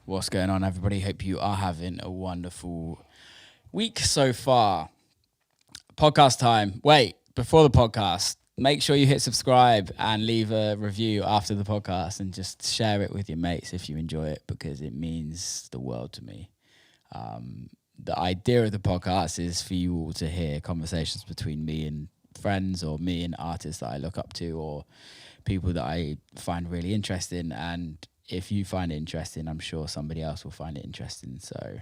What's going on, everybody? Hope you are having a wonderful week so far. Podcast time. Wait, before the podcast, make sure you hit subscribe and leave a review after the podcast and just share it with your mates if you enjoy it, because it means the world to me. The idea of the podcast is for you all to hear conversations between me and friends, or me and artists that I look up to, or people that I find really interesting. And if you find it interesting, I'm sure somebody else will find it interesting. So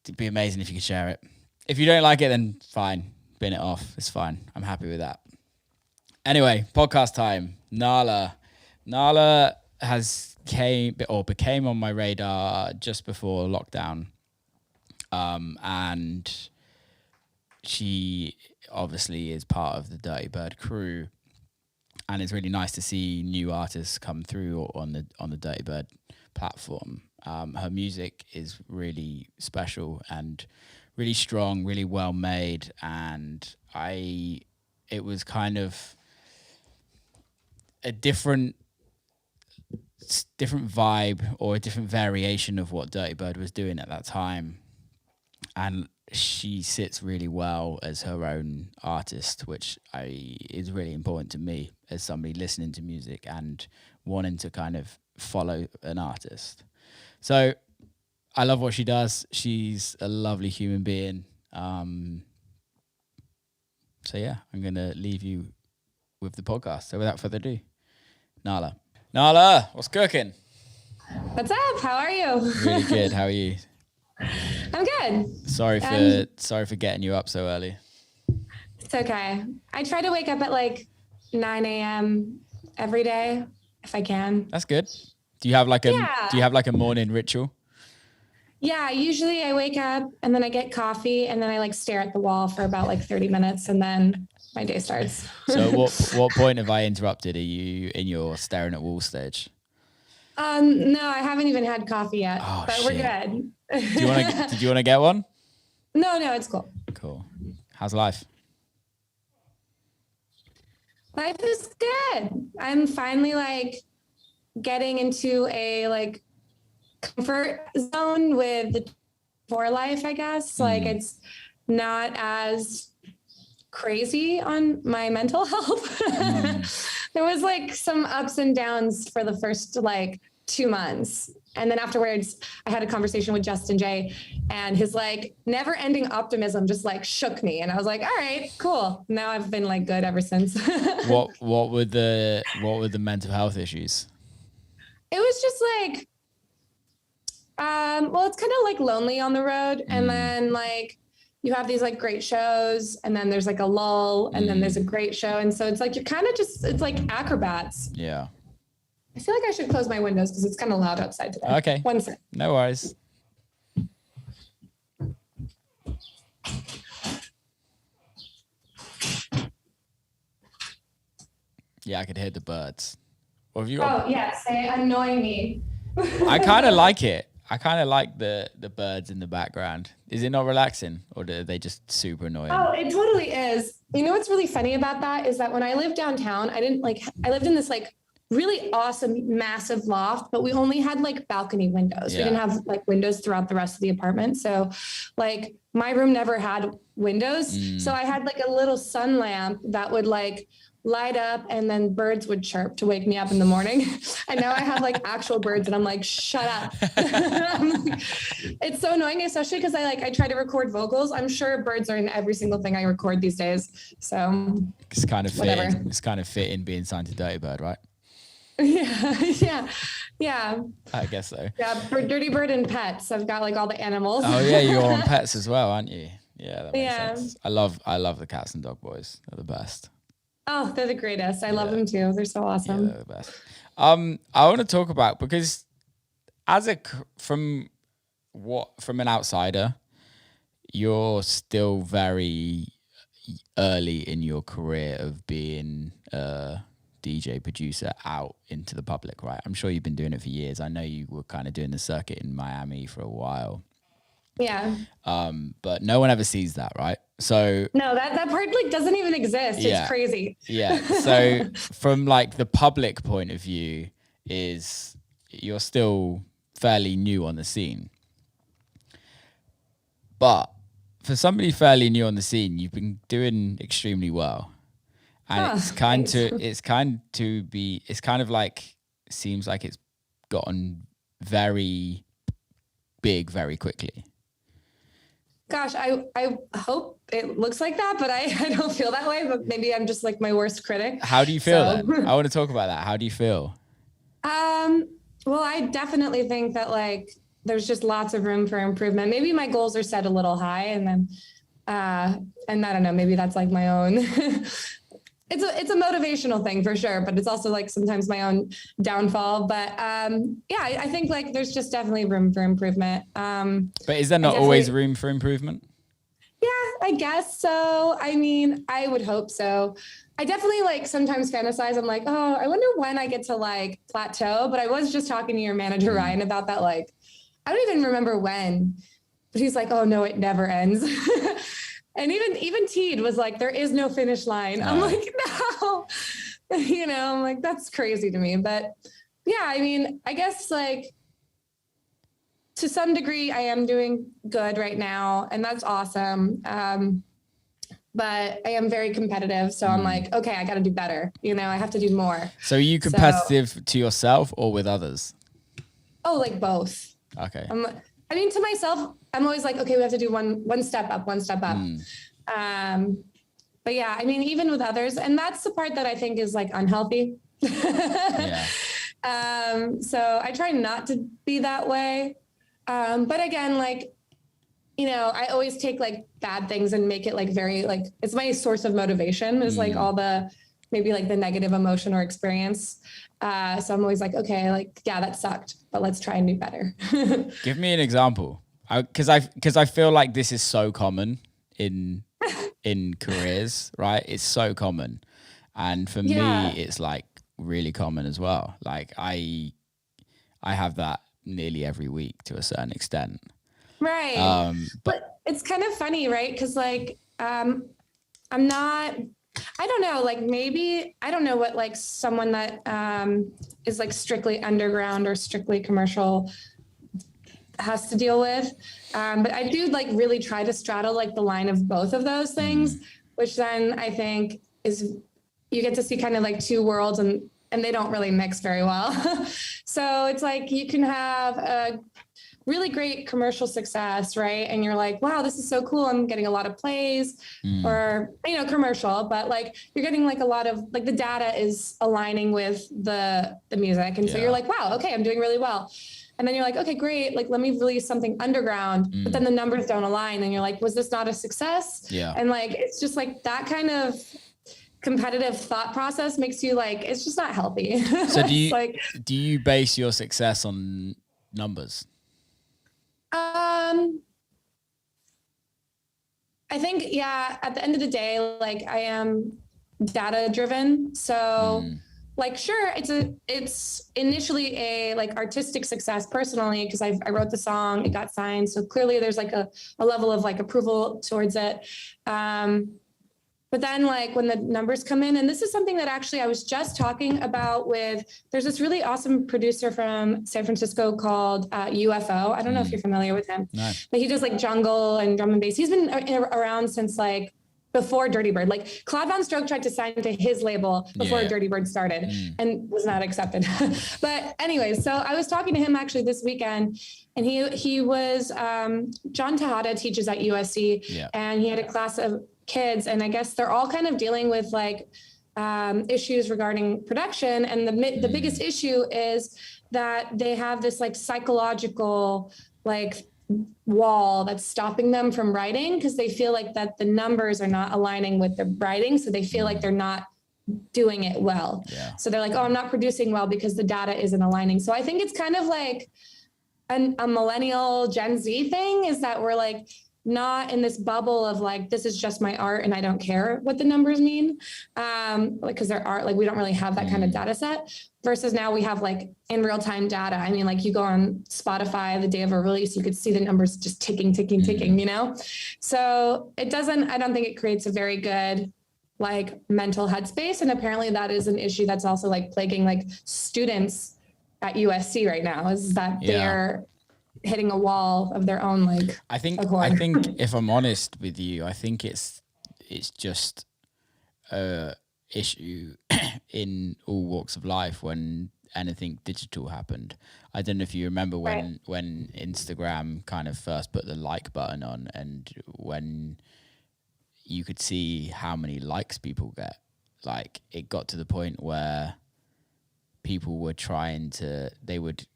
it'd be amazing if you could share it. If you don't like it, then fine, bin it off. It's fine. I'm happy with that. Anyway, podcast time. Nala became on my radar just before lockdown. And she obviously is part of the Dirty Bird crew. And it's really nice to see new artists come through on the Dirty Bird platform. Her music is really special and really strong, really well made, and it was kind of a different vibe, or a different variation of what Dirty Bird was doing at that time. And she sits really well as her own artist, which is really important to me as somebody listening to music and wanting to kind of follow an artist. So I love what she does. She's a lovely human being. So yeah, I'm going to leave you with the podcast. So without further ado, Nala, what's cooking? What's up? How are you? Really good. How are you? I'm good. Sorry for getting you up so early. It's okay. I try to wake up at like 9 a.m. every day if I can. That's good. Do you have like a morning ritual? Yeah, usually I wake up and then I get coffee and then I like stare at the wall for about like 30 minutes and then my day starts. So what point have I interrupted? Are you in your staring at wall stage? No, I haven't even had coffee yet, but we're good. Did you want to get one? No, it's cool. Cool. How's life? Life is good. I'm finally like getting into a like comfort zone with the for life, I guess. Like it's not as crazy on my mental health. There was like some ups and downs for the first like 2 months. And then afterwards I had a conversation with Justin J, and his like never ending optimism just like shook me. And I was like, all right, cool. Now I've been like good ever since. What were the mental health issues? It was just like, well, it's kind of like lonely on the road. And then like, you have these like great shows, and then there's like a lull, and then there's a great show. And so it's like, you're kind of just, it's like acrobats. Yeah. I feel like I should close my windows because it's kind of loud outside today. Okay. 1 second. No worries. Yeah, I could hear the birds. What have you got? Oh, yes. They annoy me. I kind of like it. I kind of like the birds in the background. Is it not relaxing, or are they just super annoying? Oh, it totally is. You know what's really funny about that is that when I lived downtown, I lived in this like really awesome, massive loft, but we only had like balcony windows. Yeah. We didn't have like windows throughout the rest of the apartment. So like my room never had windows. So I had like a little sun lamp that would like light up, and then birds would chirp to wake me up in the morning. And now I have like actual birds, and I'm like, shut up. It's so annoying, especially because I try to record vocals. I'm sure birds are in every single thing I record these days. So It's kind of whatever. fitting. It's kind of fitting being signed to Dirty Bird, right? Yeah. I guess so. Yeah, for Dirty Bird and Pets, I've got like all the animals. Oh yeah, you're on Pets as well, aren't you? Yeah, that makes Yeah. sense. I love the cats and dog boys. They're the best. Oh, they're the greatest. I love them too. They're so awesome. Yeah, they're the best. I want to talk about, because from an outsider, you're still very early in your career of being a DJ producer out into the public, right? I'm sure you've been doing it for years. I know you were kind of doing the circuit in Miami for a while. Yeah. But no one ever sees that, right? So no, that part like doesn't even exist. Yeah. It's crazy. Yeah. So from like the public point of view, is you're still fairly new on the scene. But for somebody fairly new on the scene, you've been doing extremely well. And it's kind of like, seems like it's gotten very big very quickly. Gosh, I hope it looks like that, but I don't feel that way. But maybe I'm just like my worst critic. How do you feel then? I want to talk about that. How do you feel? Well, I definitely think that like there's just lots of room for improvement. Maybe my goals are set a little high, and then and I don't know, maybe that's like my own. It's a motivational thing for sure, but it's also like sometimes my own downfall. But yeah, I think like there's just definitely room for improvement. But is there not always room for improvement? Yeah, I guess so. I mean, I would hope so. I definitely like sometimes fantasize. I'm like, oh, I wonder when I get to like plateau. But I was just talking to your manager, Ryan, about that. Like, I don't even remember when, but he's like, oh no, it never ends. And even Teed was like, there is no finish line. I'm like, no, I'm like, that's crazy to me. But yeah, I mean, I guess like to some degree I am doing good right now, and that's awesome. But I am very competitive. So I'm like, okay, I got to do better. I have to do more. So are you competitive to yourself or with others? Oh, like both. Okay. I mean, to myself, I'm always like, okay, we have to do one step up. But yeah, I mean, even with others, and that's the part that I think is like unhealthy. Yeah. So I try not to be that way. But again, like, I always take like bad things and make it like very, like, it's my source of motivation is like all the, maybe like the negative emotion or experience. So I'm always like, okay, like, yeah, that sucked, but let's try and do better. Give me an example. Cause I feel like this is so common in careers, right? It's so common. And for me, it's like really common as well. Like I have that nearly every week to a certain extent. Right. But it's kind of funny, right? Cause like, I don't know, like maybe, I don't know what like someone that is like strictly underground or strictly commercial has to deal with. But I do like really try to straddle like the line of both of those things, which then I think is, you get to see kind of like two worlds and they don't really mix very well. So it's like, you can have a really great commercial success, right? And you're like, wow, this is so cool. I'm getting a lot of plays or, commercial, but like you're getting like a lot of like the data is aligning with the music. And so you're like, wow, okay, I'm doing really well. And then you're like, okay, great. Like, let me release something underground, but then the numbers don't align. And you're like, was this not a success? Yeah. And like, it's just like that kind of competitive thought process makes you like, it's just not healthy. So do you base your success on numbers? I think, at the end of the day, like I am data driven. So like, sure, it's initially a like artistic success personally, because I wrote the song, it got signed. So clearly there's like a level of like approval towards it. But then like when the numbers come in, and this is something that actually I was just talking about there's this really awesome producer from San Francisco called UFO. I don't know if you're familiar with him, but he does like jungle and drum and bass. He's been around since like before Dirty Bird. Like Claude Von Stroke tried to sign to his label before Dirty Bird started and was not accepted. But anyway, so I was talking to him actually this weekend, and he was, John Tejada teaches at USC, and he had a class of kids, and I guess they're all kind of dealing with like issues regarding production. And the biggest issue is that they have this like psychological like wall that's stopping them from writing, because they feel like that the numbers are not aligning with their writing. So they feel like they're not doing it well. So they're like, oh, I'm not producing well because the data isn't aligning. So I think it's kind of like a millennial Gen Z thing, is that we're like not in this bubble of like, this is just my art and I don't care what the numbers mean. Because there are like, we don't really have that kind of data set, versus now we have like in real time data. I mean, like you go on Spotify the day of a release, you could see the numbers just ticking, So I don't think it creates a very good like mental headspace. And apparently that is an issue that's also like plaguing like students at USC right now, is that they're hitting a wall of their own. Like, I think if I'm honest with you, I think it's just a issue in all walks of life when anything digital happened. I don't know if you remember when Instagram kind of first put the like button on, and when you could see how many likes people get. Like, it got to the point where people were they would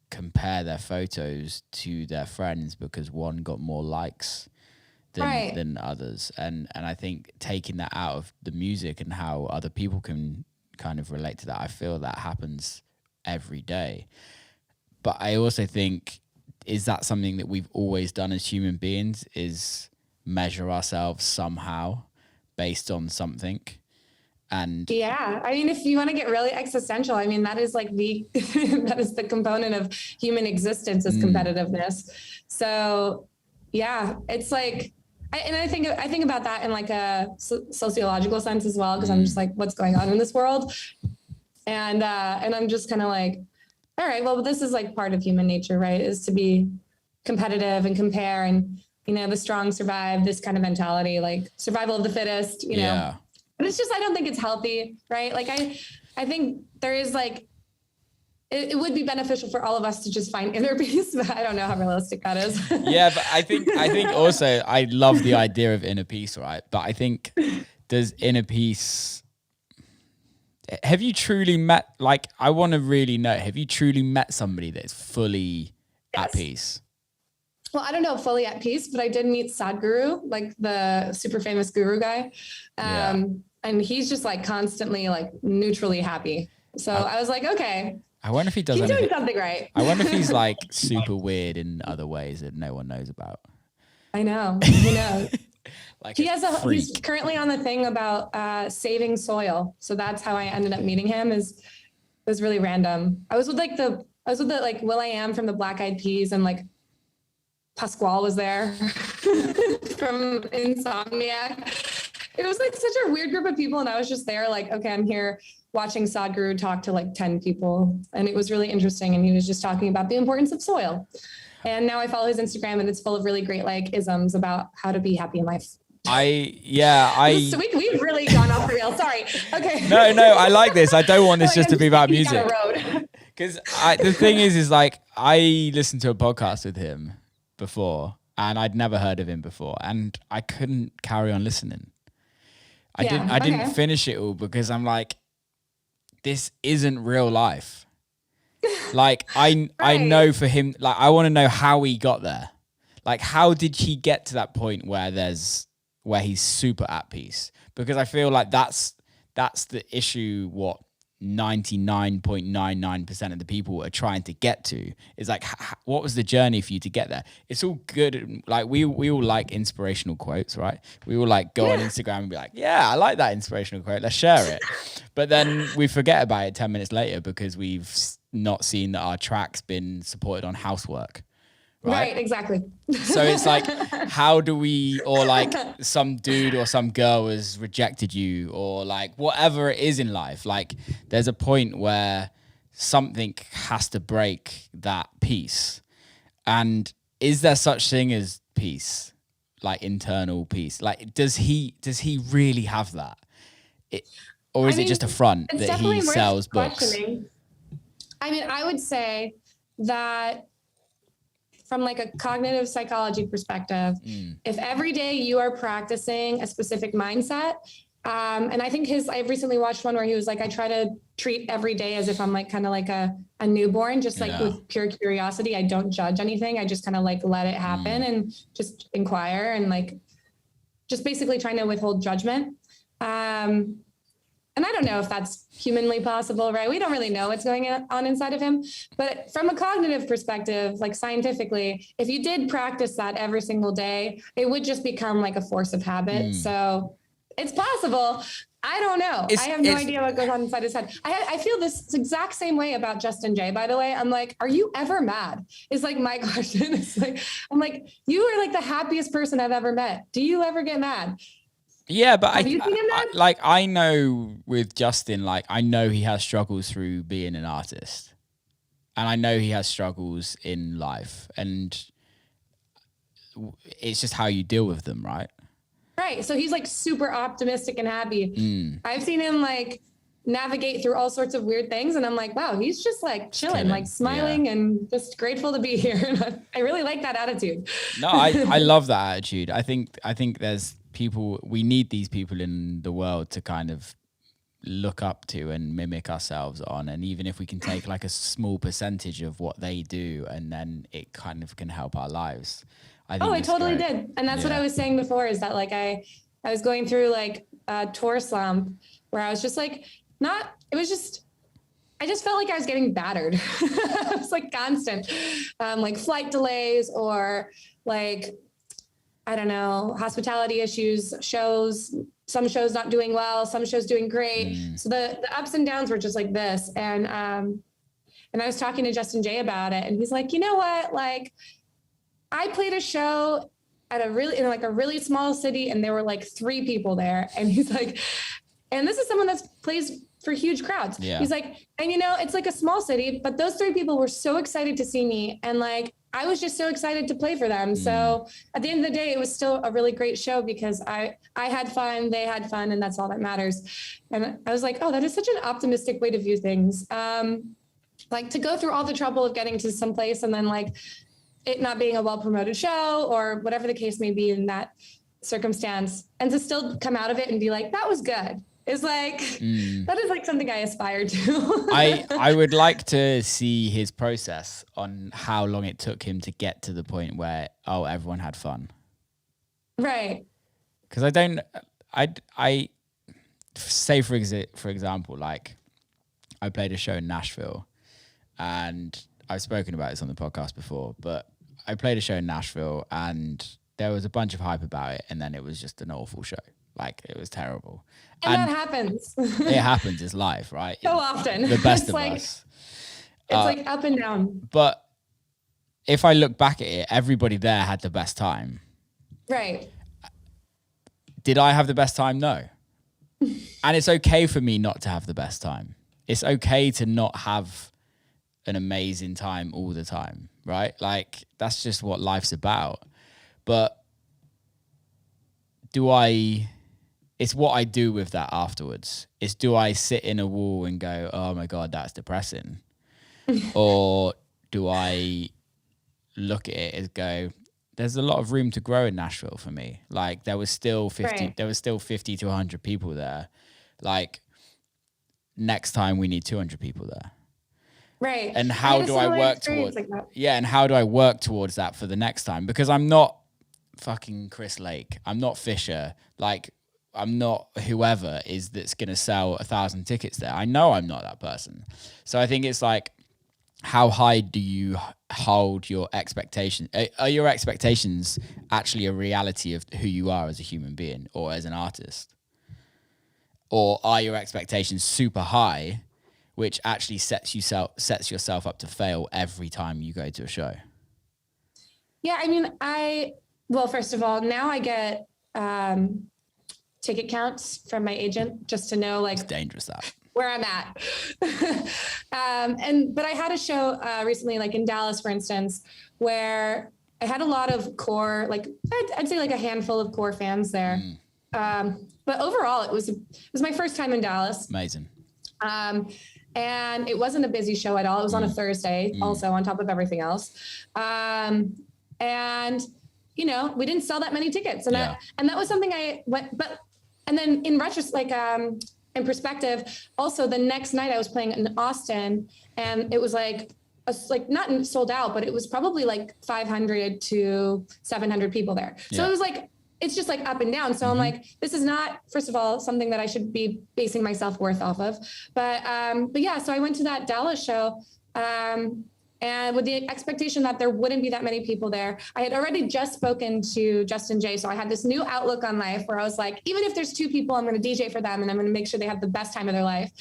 compare their photos to their friends because one got more likes than others. And I think taking that out of the music and how other people can kind of relate to that, I feel that happens every day. But I also think, is that something that we've always done as human beings, is measure ourselves somehow based on something? And yeah, I mean, if you want to get really existential, I mean, that is like that is the component of human existence, is competitiveness. So yeah, it's like, I think about that in like a sociological sense as well, because I'm just like, what's going on in this world? And I'm just kind of like, all right, well, this is like part of human nature, right? Is to be competitive and compare, and, you know, the strong survive, this kind of mentality, like survival of the fittest, you know. But it's just, I don't think it's healthy, right? Like, I think there is like, it would be beneficial for all of us to just find inner peace, but I don't know how realistic that is. Yeah, but I think also, I love the idea of inner peace, right? But I think, does inner peace, have you truly met, like, I want to really know, have you truly met somebody that is fully at peace? Well, I don't know fully at peace, but I did meet Sadhguru, like the super famous guru guy. And he's just like constantly like neutrally happy. So I was like, okay, I wonder if he does he's doing something right. I wonder if he's like super weird in other ways that no one knows about. I know, you know. Like, he's currently on the thing about saving soil. So that's how I ended up meeting him. It was really random. I was with the like Will.i.am from the Black Eyed Peas, and like Pasquale was there from Insomniac. It was like such a weird group of people. And I was just there like, okay, I'm here watching Sadhguru talk to like 10 people. And it was really interesting. And he was just talking about the importance of soil. And now I follow his Instagram, and it's full of really great like isms about how to be happy in life. So we've really gone off the rails. Sorry. Okay. No, I like this. I don't want this just to be about music. Because the thing is like, I listened to a podcast with him before, and I'd never heard of him before, and I couldn't carry on listening. I didn't finish it all because I'm like, this isn't real life. Like, I know for him, like, I want to know how he got there. Like, how did he get to that point where he's super at peace? Because I feel like that's the issue. What 99.99% of the people are trying to get to is like, what was the journey for you to get there? It's all good. Like, we all like inspirational quotes, right? We all like go on Instagram and be like, yeah, I like that inspirational quote, let's share it. But then we forget about it 10 minutes later because we've not seen that our track's been supported on Housework. Right, exactly. So it's like, how do we, or like some dude or some girl has rejected you, or like whatever it is in life, like there's a point where something has to break that peace. And is there such thing as peace, like internal peace? Like, does he really have that? Or is it just a front that he sells books? I mean, I would say that from like a cognitive psychology perspective, if every day you are practicing a specific mindset, and I think I've recently watched one where he was like, I try to treat every day as if I'm like kind of like a newborn, just like with pure curiosity. I don't judge anything. I just kind of like let it happen and just inquire, and like just basically trying to withhold judgment. And I don't know if that's humanly possible, right? We don't really know what's going on inside of him. But from a cognitive perspective, like scientifically, if you did practice that every single day, it would just become like a force of habit. So it's possible. I don't know. I have no idea what goes on inside his head. I feel this exact same way about Justin Jay, by the way. I'm like, are you ever mad? Is like my question. It's like, I'm like, you are like the happiest person I've ever met. Do you ever get mad? Yeah, but I know with Justin, like, I know he has struggles through being an artist. And I know he has struggles in life, and it's just how you deal with them, right? Right. So he's like super optimistic and happy. I've seen him like navigate through all sorts of weird things. And I'm like, wow, he's just like chilling, like smiling and just grateful to be here. I really like that attitude. No, I love that attitude. I think there's people, we need these people in the world to kind of look up to and mimic ourselves on. And even if we can take like a small percentage of what they do, and then it kind of can help our lives. I totally did. And that's what I was saying before, is that like I was going through like a tour slump where I was just like, I just felt like I was getting battered. It was like constant, like flight delays, or like, I don't know, hospitality issues, shows, some shows not doing well, some shows doing great. So the ups and downs were just like this. And I was talking to Justin J about it, and he's like, you know what? Like, I played a show in a really small city, and there were like 3 people there. And he's like, and this is someone that plays for huge crowds. Yeah. He's like, and you know, it's like a small city, but those 3 people were so excited to see me. And like, I was just so excited to play for them. So at the end of the day, it was still a really great show because I had fun, they had fun, and that's all that matters. And I was like, oh, that is such an optimistic way to view things. Like to go through all the trouble of getting to some place and then like it not being a well-promoted show or whatever the case may be in that circumstance, and to still come out of it and be like, that was good. Is like, that is like something I aspire to. I would like to see his process on how long it took him to get to the point where, everyone had fun. Right. Because I say for example, like I played a show in Nashville, and I've spoken about this on the podcast before, but I played a show in Nashville and there was a bunch of hype about it, and then it was just an awful show. Like, it was terrible. And that happens. It happens. It's life, right? So often. The best of us. It's like up and down. But if I look back at it, everybody there had the best time. Right. Did I have the best time? No. And it's okay for me not to have the best time. It's okay to not have an amazing time all the time, right? Like, that's just what life's about. But it's what I do with that afterwards. It's, do I sit in a wall and go, oh my God, that's depressing? Or do I look at it and go, there's a lot of room to grow in Nashville for me. Like, there was still 50 to 100 people there. Like, next time we need 200 people there. Right. And how do I work towards and how do I work towards that for the next time? Because I'm not fucking Chris Lake. I'm not Fisher. Like, I'm not whoever is that's going to sell 1,000 tickets there. I know I'm not that person. So I think it's like, how high do you hold your expectations? Are your expectations actually a reality of who you are as a human being or as an artist? Or are your expectations super high, which actually sets yourself up to fail every time you go to a show? Yeah, I mean, well, first of all, now I get ticket counts from my agent just to know, like, it's dangerous that where I'm at. But I had a show recently, like in Dallas, for instance, where I had a lot of core, like I'd say like a handful of core fans there. But overall, it was my first time in Dallas. Amazing. And it wasn't a busy show at all. It was on a Thursday, also on top of everything else. And you know, we didn't sell that many tickets, and that was something I went. And then in retrospect, in perspective, also the next night I was playing in Austin, and it was like not sold out, but it was probably like 500 to 700 people there. So it was like, it's just like up and down. So I'm like, this is not, first of all, something that I should be basing my self-worth off of. But yeah, so I went to that Dallas show, and with the expectation that there wouldn't be that many people there. I had already just spoken to Justin J. So I had this new outlook on life where I was like, even if there's 2 people, I'm going to DJ for them and I'm going to make sure they have the best time of their life.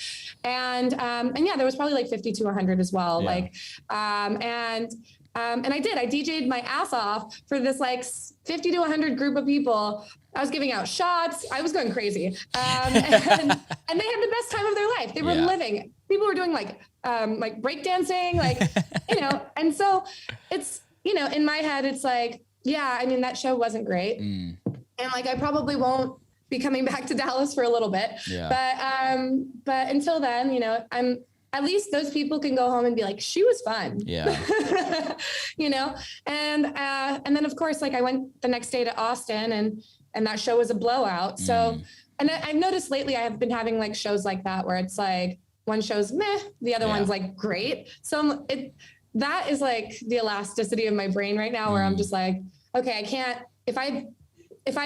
And yeah, there was probably like 50 to 100 as well. Yeah. And I did. I DJ'd my ass off for this like 50 to 100 group of people. I was giving out shots. I was going crazy. And they had the best time of their life. They were living people were doing like breakdancing, like, you know, and so it's, you know, in my head, it's like, yeah, I mean, that show wasn't great. And like, I probably won't be coming back to Dallas for a little bit, but until then, you know, at least those people can go home and be like, she was fun. Yeah. You know? And then of course, like I went the next day to Austin and that show was a blowout. So, and I've noticed lately I have been having like shows like that where it's like one show's meh, the other one's like great. So that is like the elasticity of my brain right now where I'm just like, okay, I can't, if I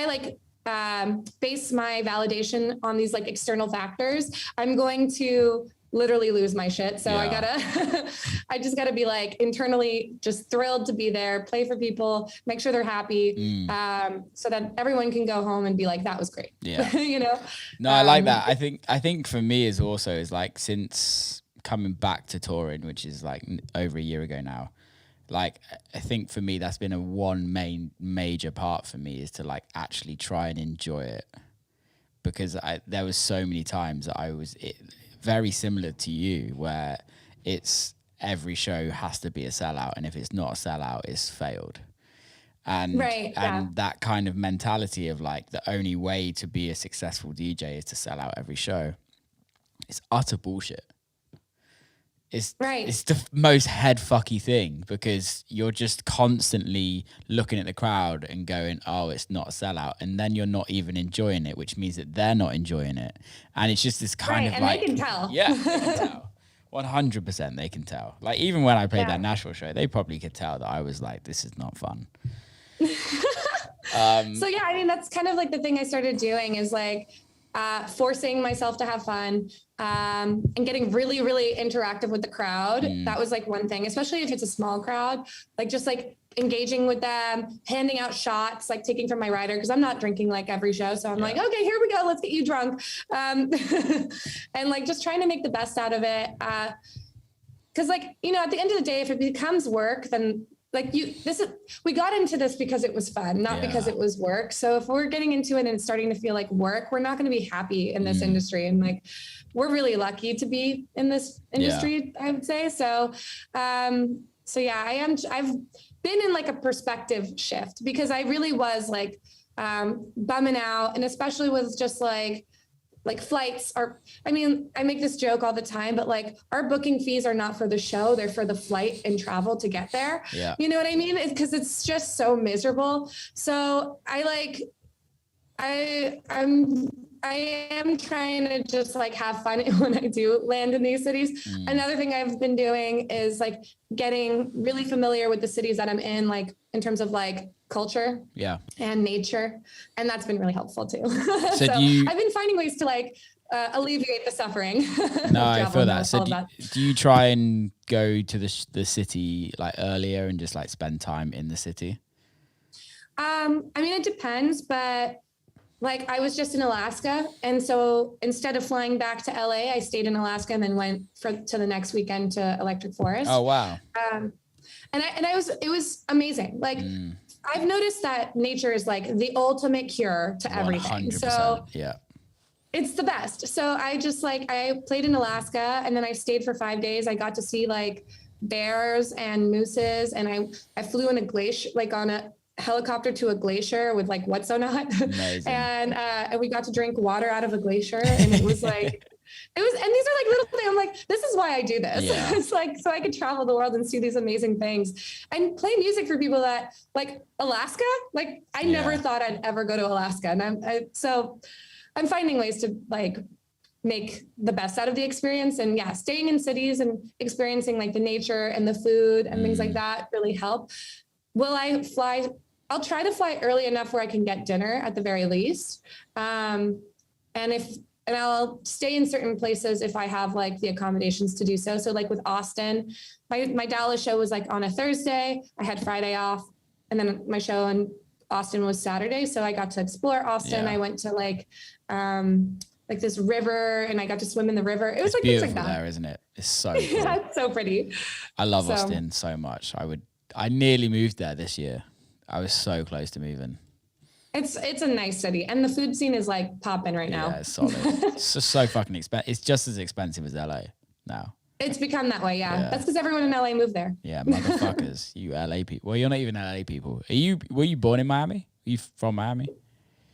like, base my validation on these like external factors, I'm going to literally lose my shit. So I just gotta be like internally just thrilled to be there, play for people, make sure they're happy, so that everyone can go home and be like, that was great. Yeah. You know? No, I like that. I think for me is like since coming back to touring, which is like over a year ago now, like I think for me that's been one major part for me is to like actually try and enjoy it, because there was so many times that I was very similar to you where it's every show has to be a sellout, and if it's not a sellout, it's failed. And that kind of mentality of like the only way to be a successful DJ is to sell out every show, it's utter bullshit. It's the most head fucky thing, because you're just constantly looking at the crowd and going, oh, it's not a sellout. And then you're not even enjoying it, which means that they're not enjoying it. And it's just this kind of and like, they can tell. Yeah, they can tell. 100% they can tell. Like even when I played that Nashville show, they probably could tell that I was like, this is not fun. So yeah, I mean, that's kind of like the thing I started doing is like, forcing myself to have fun, and getting really, really interactive with the crowd. That was like one thing, especially if it's a small crowd, like just like engaging with them, handing out shots, like taking from my rider, because I'm not drinking like every show. So I'm like, okay, here we go. Let's get you drunk. And like just trying to make the best out of it. Because like, you know, at the end of the day, if it becomes work, then like we got into this because it was fun, not because it was work. So if we're getting into it and it's starting to feel like work, we're not going to be happy in this industry. And like, we're really lucky to be in this industry, I would say. So, yeah, I've been in like a perspective shift, because I really was like, bumming out. And especially with just like flights are, I mean, I make this joke all the time, but like our booking fees are not for the show. They're for the flight and travel to get there. Yeah. You know what I mean? Because it's just so miserable. So I am trying to just like have fun when I do land in these cities. Another thing I've been doing is like getting really familiar with the cities that I'm in, like in terms of like culture and nature. And that's been really helpful too. So I've been finding ways to like alleviate the suffering. No, I feel that. So do you try and go to the city like earlier and just like spend time in the city? I mean, it depends, but like I was just in Alaska. And so instead of flying back to LA, I stayed in Alaska and then went to the next weekend to Electric Forest. Oh, wow. It was amazing. Like I've noticed that nature is like the ultimate cure to everything. 100%, so it's the best. So I played in Alaska and then I stayed for 5 days. I got to see like bears and mooses, and I flew in a glacier, like on a helicopter to a glacier with like What's So Not. Amazing. And we got to drink water out of a glacier, and it was like, and these are like little things. I'm like, this is why I do this. Yeah. It's like, so I could travel the world and see these amazing things and play music for people that like Alaska. Like I never thought I'd ever go to Alaska. And so I'm finding ways to like make the best out of the experience, and staying in cities and experiencing like the nature and the food and things like that really help. Will I fly? I'll try to fly early enough where I can get dinner at the very least. And I'll stay in certain places if I have like the accommodations to do so. So like with Austin, my Dallas show was like on a Thursday. I had Friday off, and then my show in Austin was Saturday. So I got to explore Austin. Yeah. I went to like this river, and I got to swim in the river. It was like beautiful things like that. There, isn't it? It's so cool. Yeah, it's so pretty. I love Austin so much. I nearly moved there this year. I was so close to moving. It's a nice city, and the food scene is like popping right now. Yeah, it's solid. It's just so fucking expensive. It's just as expensive as LA. now. It's become that way, yeah. That's because everyone in LA moved there. Yeah, motherfuckers, you LA people. Well, you're not even LA people. Were you born in Miami? Are you from Miami?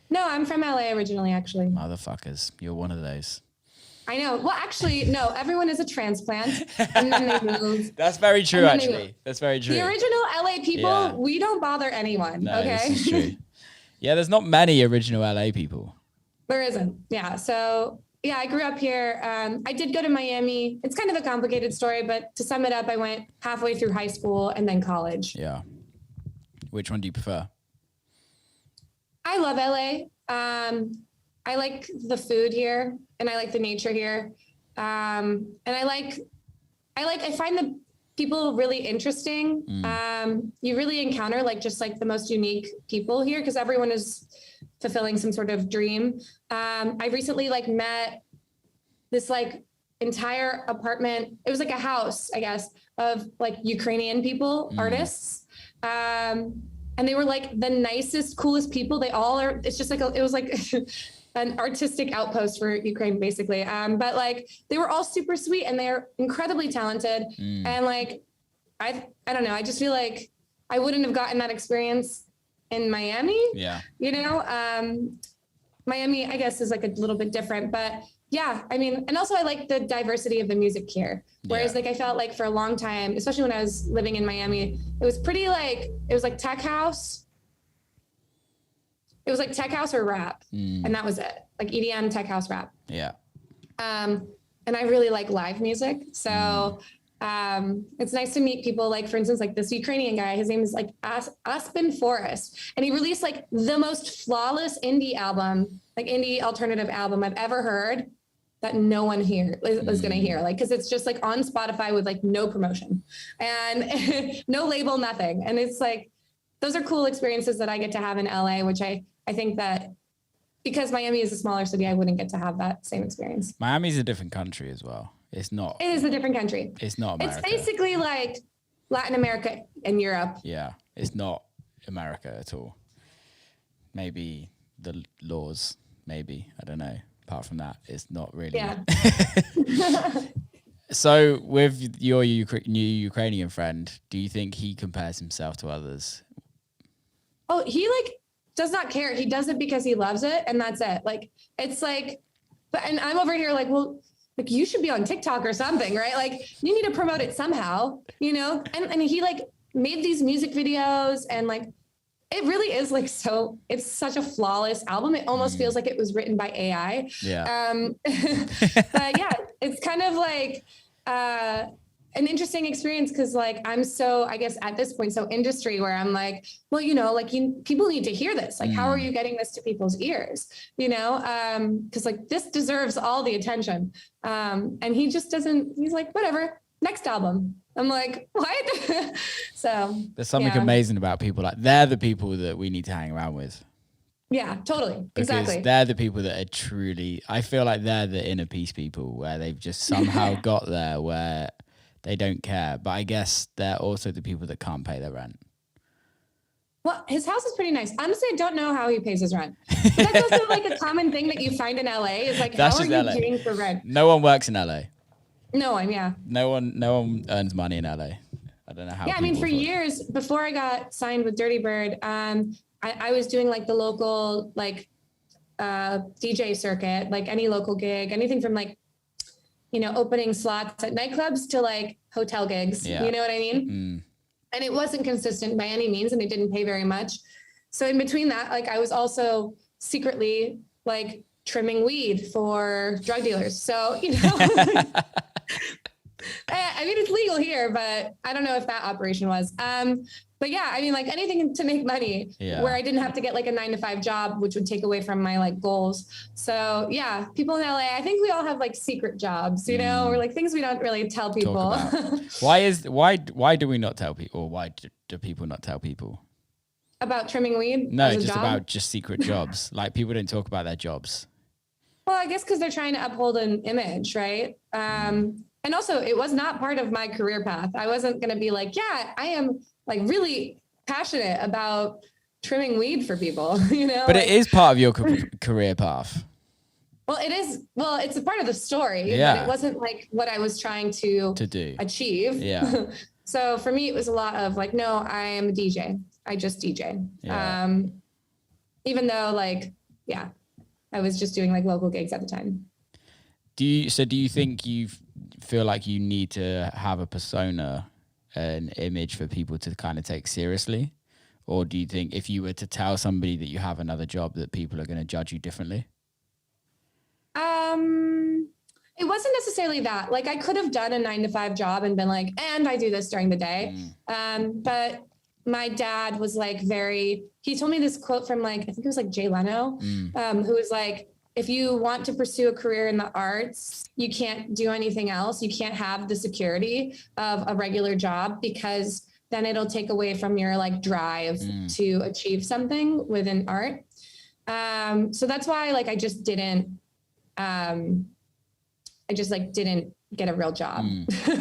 No, I'm from LA originally, actually. Motherfuckers, you're one of those. I know. Well, actually, no, everyone is a transplant and then they move. That's very true, actually. That's very true. The original LA people, we don't bother anyone. No, okay. This is true. Yeah, there's not many original LA people. There isn't. Yeah. So yeah, I grew up here. I did go to Miami. It's kind of a complicated story, but to sum it up, I went halfway through high school and then college. Yeah. Which one do you prefer? I love LA. I like the food here and I like the nature here. And I find the people really interesting. You really encounter like just like the most unique people here because everyone is fulfilling some sort of dream. I recently like met this like entire apartment. It was like a house, I guess, of like Ukrainian people, artists. And they were like the nicest, coolest people. They all are, it's just like, it was like an artistic outpost for Ukraine, basically. But like, they were all super sweet and they're incredibly talented. And like, I don't know. I just feel like I wouldn't have gotten that experience in Miami. Yeah. You know, Miami, I guess, is like a little bit different, but yeah, I mean, and also I like the diversity of the music here. Whereas like I felt like for a long time, especially when I was living in Miami, it was pretty like, it was like tech house. It was like tech house or rap. And that was it. Like EDM, tech house, rap. Yeah. And I really like live music. So it's nice to meet people like, for instance, like this Ukrainian guy, his name is like Aspen Forrest. And he released like the most flawless indie album, like indie alternative album I've ever heard that no one here is going to hear. Like, cause it's just like on Spotify with like no promotion and no label, nothing. And it's like, those are cool experiences that I get to have in LA, which I think that because Miami is a smaller city, I wouldn't get to have that same experience. Miami's a different country as well. It's not. It is a different country. It's not America. It's basically like Latin America and Europe. Yeah. It's not America at all. Maybe the laws, maybe. I don't know. Apart from that, it's not really. Yeah. So with your new Ukrainian friend, do you think he compares himself to others? Oh, he like does not care. He does it because he loves it. And that's it. Like, it's like, but, and I'm over here like, well, like you should be on TikTok or something, right? Like you need to promote it somehow, you know? And he like made these music videos and like, it really is like, so it's such a flawless album. It almost feels like it was written by AI. Yeah. But yeah, it's kind of like, an interesting experience because like I'm so, I guess at this point, so industry where I'm like, well, you know, like people need to hear this. Like, how are you getting this to people's ears? You know, because like this deserves all the attention. And he just doesn't, he's like, whatever, next album. I'm like, what? So there's something amazing about people like they're the people that we need to hang around with. Yeah, totally. Because exactly. They're the people that are truly, I feel like they're the inner peace people where they've just somehow got there where they don't care. But I guess they're also the people that can't pay their rent. Well, his house is pretty nice. Honestly, I don't know how he pays his rent. But that's also like a common thing that you find in LA is like, That's how are just you LA. paying for rent? No one works in LA. No one, yeah. No one earns money in LA. I don't know how. Yeah, I mean, for years before I got signed with Dirty Bird, I was doing like the local like DJ circuit, like any local gig, anything from like, you know, opening slots at nightclubs to like hotel gigs. Yeah. You know what I mean? And it wasn't consistent by any means, and it didn't pay very much. So in between that, like I was also secretly like trimming weed for drug dealers. So, you know, I mean, it's legal here, but I don't know if that operation was. But yeah, I mean, like anything to make money where I didn't have to get like a 9-to-5 job, which would take away from my like goals. So yeah, people in LA, I think we all have like secret jobs, you know, or like things we don't really tell people. Why do we not tell people? Or why do people not tell people? About trimming weed? No, just about secret jobs. Like people don't talk about their jobs. Well, I guess because they're trying to uphold an image, right? And also it was not part of my career path. I wasn't going to be like, yeah, I am like really passionate about trimming weed for people, you know? But like, it is part of your career path. Well, it is. Well, it's a part of the story, Yeah. but it wasn't like what I was trying to do. achieve. Yeah. So for me, it was a lot of like, no, I am a DJ. I just DJ. Yeah. Even though like, yeah, I was just doing like local gigs at the time. Do you think you feel like you need to have a persona, an image for people to kind of take seriously? Or do you think if you were to tell somebody that you have another job that people are going to judge you differently? It wasn't necessarily that. Like I could have done a 9-to-5 job and been like, and I do this during the day. But my dad was like he told me this quote from like, I think it was like Jay Leno, who was like, if you want to pursue a career in the arts, you can't do anything else. You can't have the security of a regular job because then it'll take away from your like drive to achieve something within art. So that's why like I just like didn't get a real job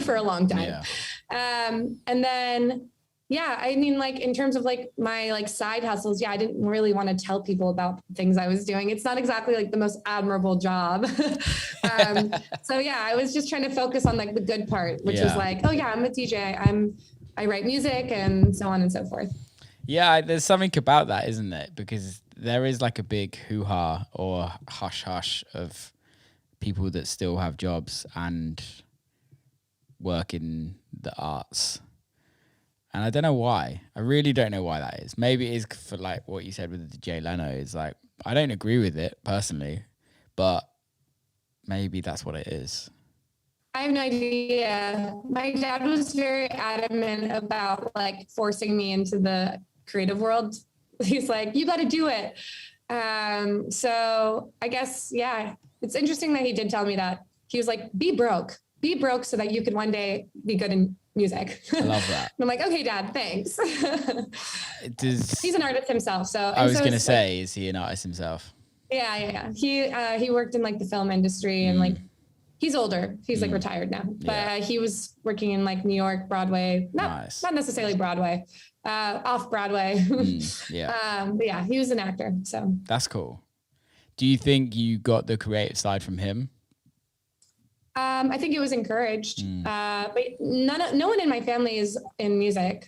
for a long time. Yeah. And then, yeah, I mean, like in terms of like my like side hustles, yeah, I didn't really want to tell people about things I was doing. It's not exactly like the most admirable job. So yeah, I was just trying to focus on like the good part, which was like, oh yeah, I'm a DJ. I write music and so on and so forth. Yeah, there's something about that, isn't it? Because there is like a big hoo-ha or hush-hush of people that still have jobs and work in the arts. And I don't know why. I really don't know why that is. Maybe it is for like what you said with the Jay Leno. Is like, I don't agree with it personally, but maybe that's what it is. I have no idea. My dad was very adamant about like forcing me into the creative world. He's like, you got to do it. So I guess, yeah, it's interesting that he did tell me that. He was like, be broke so that you could one day be good in music. I love that. And I'm like, okay, Dad, thanks. He's an artist himself. So I was going to say, is he an artist himself? Yeah. He worked in like the film industry and like, he's older. He's like retired now, but he was working in like New York, Broadway, not necessarily Broadway, off Broadway. But yeah, he was an actor. So that's cool. Do you think you got the creative side from him? I think it was encouraged, but no one in my family is in music.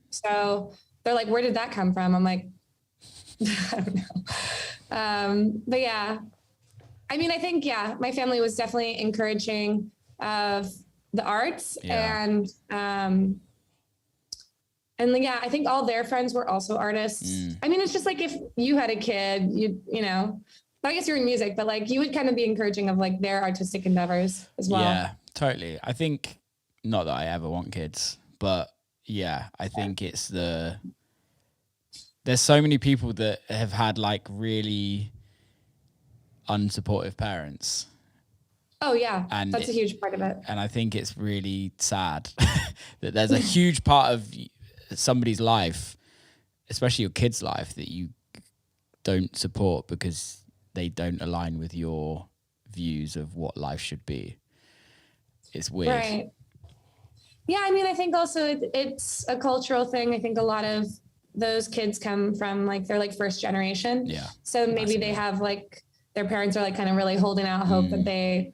So they're like, where did that come from? I'm like, I don't know. But yeah, I mean, I think, my family was definitely encouraging of the arts and I think all their friends were also artists. I mean, it's just like if you had a kid, you know, I guess you're in music, but like you would kind of be encouraging of like their artistic endeavors as well. Yeah, totally. I think not that I ever want kids, but yeah, I think it's there's so many people that have had like really unsupportive parents. Oh yeah, and that's a huge part of it. And I think it's really sad that there's a huge part of somebody's life, especially your kid's life, that you don't support because they don't align with your views of what life should be. It's weird. Right. Yeah, I mean, I think also it's a cultural thing. I think a lot of those kids come from like, they're like first generation. Yeah. So maybe they have like, their parents are like kind of really holding out hope that they,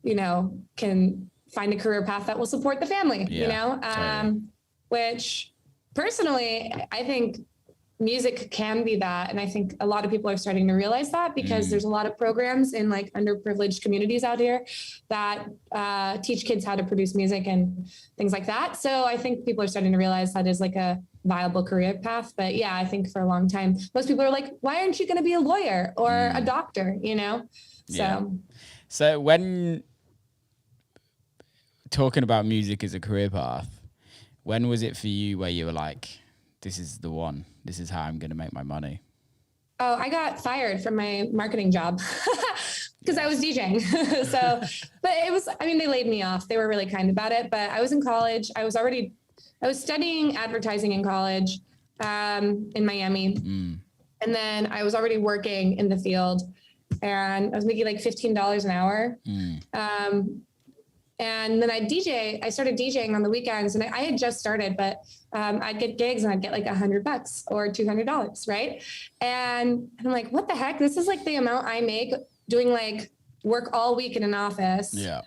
you know, can find a career path that will support the family, you know, totally. Which personally, I think music can be that. And I think a lot of people are starting to realize that because there's a lot of programs in like underprivileged communities out here that teach kids how to produce music and things like that. So I think people are starting to realize that is like a viable career path. But yeah, I think for a long time, most people are like, why aren't you going to be a lawyer or a doctor, you know? So when talking about music as a career path, when was it for you where you were like, this is the one, this is how I'm going to make my money? Oh, I got fired from my marketing job because I was DJing. But it was, I mean, they laid me off. They were really kind about it, but I was in college. I was studying advertising in college in Miami. And then I was already working in the field and I was making like $15 an hour. And then I started DJing on the weekends and I had just started, but I'd get gigs and I'd get like $100 or $200, right? And I'm like, what the heck? This is like the amount I make doing like work all week in an office. Yeah.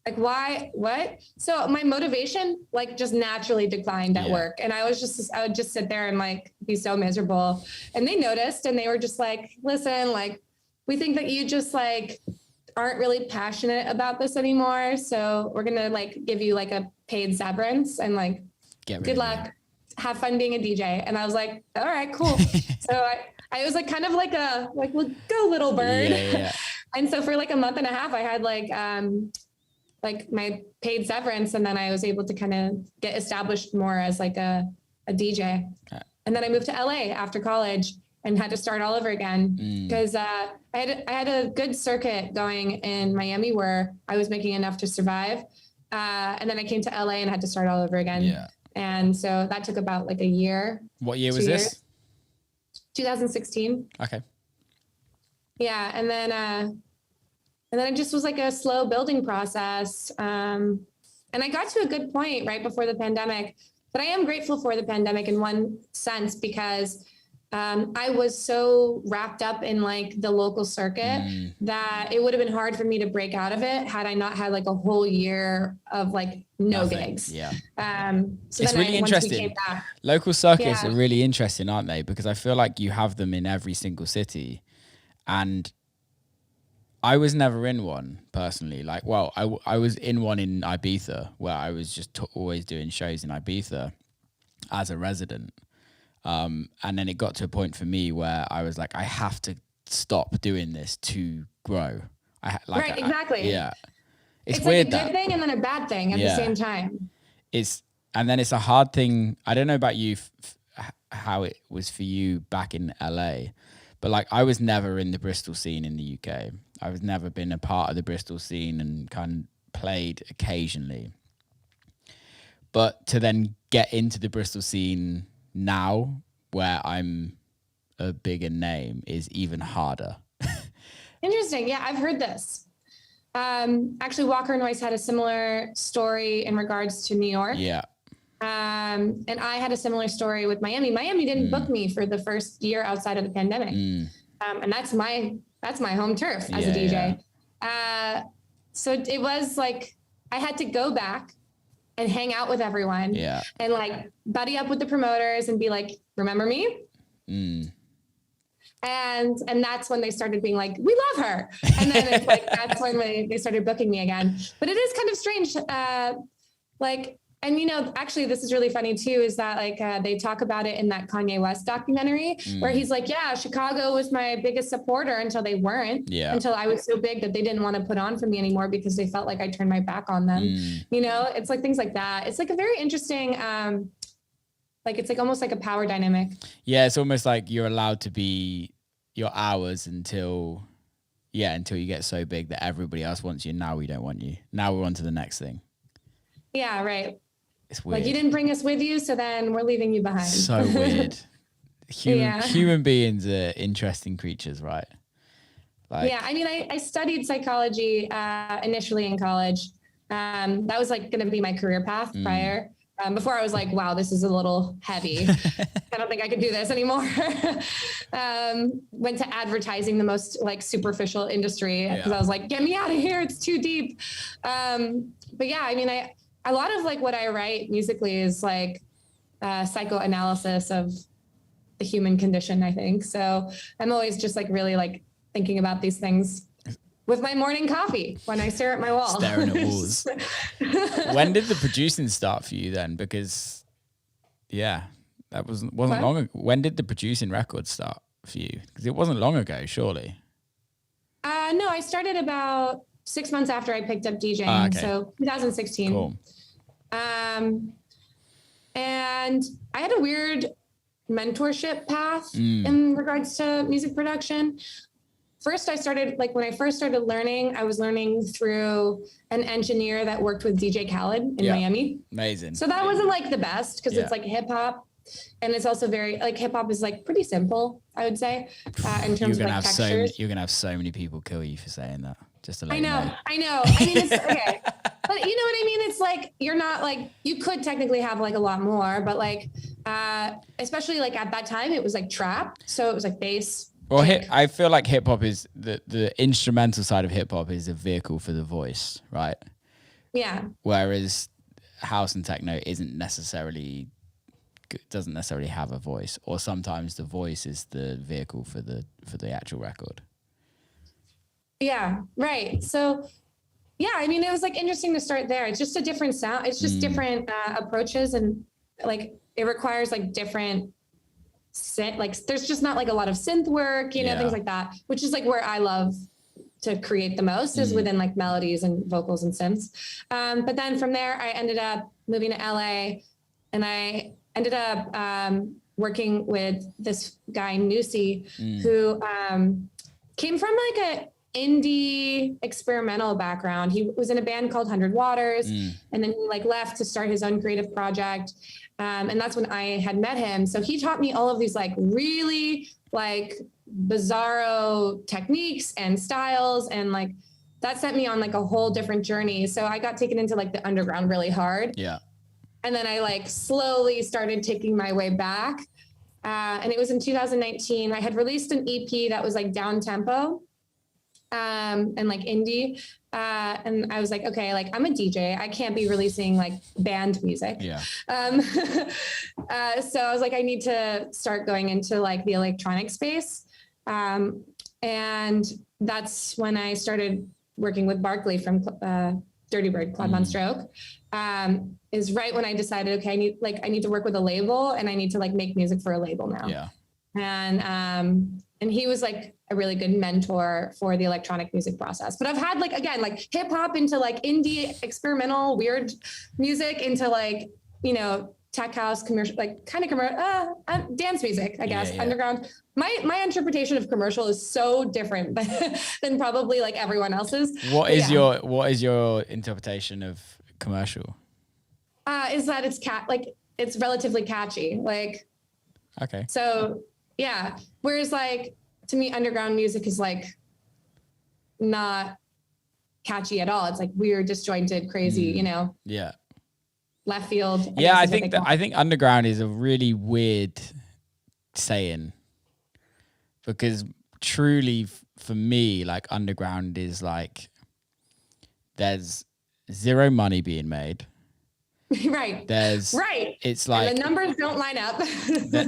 Like why, what? So my motivation like just naturally declined at work. And I would just sit there and like be so miserable. And they noticed and they were just like, listen, like, we think that you just like aren't really passionate about this anymore. So we're going to like give you like a paid severance and like, good luck, have fun being a DJ. And I was like, all right, cool. So I was like, kind of like well, go little bird. Yeah. And so for like a month and a half, I had like my paid severance. And then I was able to kind of get established more as like a DJ. And then I moved to LA after college and had to start all over again because I had a good circuit going in Miami where I was making enough to survive. And then I came to LA and had to start all over again. Yeah. And so that took about like a year. What year was this? 2016. Okay. Yeah. And then it just was like a slow building process. And I got to a good point right before the pandemic, but I am grateful for the pandemic in one sense because I was so wrapped up in like the local circuit that it would have been hard for me to break out of it had I not had like a whole year of like no gigs. Yeah. So it's really interesting. Local circuits are really interesting, aren't they? Because I feel like you have them in every single city. And I was never in one personally. Like, well, I was in one in Ibiza where I was just always doing shows in Ibiza as a resident. And then it got to a point for me where I was like, I have to stop doing this to grow. Right, exactly. It's weird. Like a good thing and then a bad thing at the same time. And then it's a hard thing. I don't know about you, how it was for you back in LA, but like I was never in the Bristol scene in the UK. I was never been a part of the Bristol scene and kind of played occasionally. But to then get into the Bristol scene now, where I'm a bigger name, is even harder. Interesting. Yeah, I've heard this. Actually, Walker Noise had a similar story in regards to New York. Yeah. And I had a similar story with Miami. Miami didn't book me for the first year outside of the pandemic. And that's my home turf as a DJ. So it was like, I had to go back and hang out with everyone and like buddy up with the promoters and be like, remember me? And that's when they started being like, we love her. And then it's like, that's when they started booking me again. But it is kind of strange. And you know, actually this is really funny too, is that like, they talk about it in that Kanye West documentary where he's like, yeah, Chicago was my biggest supporter until they weren't, until I was so big that they didn't want to put on for me anymore because they felt like I turned my back on them. You know, it's like things like that. It's like a very interesting, like, it's like almost like a power dynamic. Yeah. It's almost like you're allowed to be your hours until you get so big that everybody else wants you. Now we don't want you. Now we're on to the next thing. Yeah. Right. It's weird. Like you didn't bring us with you, so then we're leaving you behind. So weird. Human beings are interesting creatures, right? Like, yeah, I mean, I studied psychology initially in college. That was like going to be my career path prior. Before I was like, wow, this is a little heavy. I don't think I could do this anymore. Went to advertising, the most like superficial industry, because I was like, get me out of here. It's too deep. But yeah, I mean, a lot of like what I write musically is like psychoanalysis of the human condition, I think. So I'm always just like really like thinking about these things with my morning coffee when I stare at my wall. Staring at walls. When did the producing start for you then? Because that wasn't long ago. When did the producing record start for you? Because it wasn't long ago, surely. No, I started about 6 months after I picked up DJing. So 2016. Cool. And I had a weird mentorship path in regards to music production. First, I started, like when I first started learning, I was learning through an engineer that worked with DJ Khaled in Miami. Amazing. So that wasn't like the best because it's like hip hop. And it's also very like hip hop is like pretty simple, I would say, in terms of like textures. You're going to have so many people kill you for saying that. Just to let I know. I mean, it's okay. But you know what I mean? It's like, you're not like, you could technically have like a lot more, but like, especially like at that time, it was like trap. So it was like bass, Well, I feel like hip hop is the instrumental side of hip hop is a vehicle for the voice, right? Yeah. Whereas house and techno doesn't necessarily have a voice, or sometimes the voice is the vehicle for the actual record. Yeah. Right. So yeah, I mean, it was like interesting to start there. It's just a different sound. It's just different approaches, and like it requires like different synth. Like there's just not like a lot of synth work, things like that, which is like where I love to create the most is within like melodies and vocals and synths. But then from there, I ended up moving to LA, and I ended up working with this guy Nusi, who came from like a indie experimental background. He was in a band called 100 Waters, and then he like left to start his own creative project. And that's when I had met him. So he taught me all of these like really like bizarro techniques and styles, and like that sent me on like a whole different journey. So I got taken into like the underground really hard. Yeah. And then I like slowly started taking my way back. And it was in 2019. I had released an EP that was like down tempo and like indie. And I was like, okay, like I'm a DJ. I can't be releasing like band music. Yeah. So I was like, I need to start going into like the electronic space. And that's when I started working with Barkley from Dirty Bird, Claude Von Stroke. Is right when I decided, okay, I need to work with a label, and I need to like make music for a label now. Yeah. And he was like a really good mentor for the electronic music process. But I've had like, again, like hip hop into like indie experimental weird music into like, tech house, commercial, like kind of commercial, dance music, I guess, underground. My interpretation of commercial is so different than probably like everyone else's. What is your interpretation of commercial? Is that it's relatively catchy. Like, okay. So yeah. Whereas like, to me, underground music is like not catchy at all. It's like weird, disjointed, crazy, Yeah. Left field. Yeah. I think underground is a really weird saying, because truly for me, like underground is like, there's zero money being made. Right. It's like and the numbers don't line up.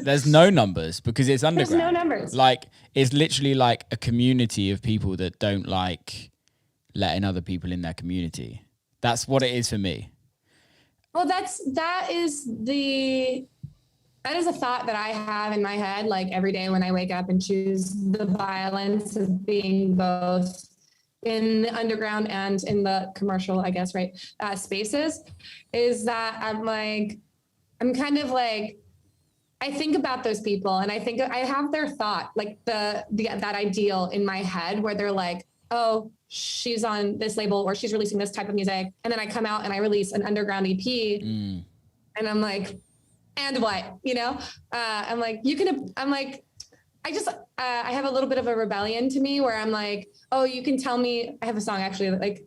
there's no numbers because it's underground. There's no numbers. Like it's literally like a community of people that don't like letting other people in their community. That's what it is for me. Well, that is a thought that I have in my head, like every day when I wake up and choose the violence of being both in the underground and in the commercial, I guess, right, spaces, is that I'm kind of like, I think about those people, and I think I have their thought, like that ideal in my head where they're like, oh, she's on this label or she's releasing this type of music. And then I come out and I release an underground EP and I'm like, and what, I'm like, I have a little bit of a rebellion to me where I'm like, oh, you can tell me. I have a song actually, like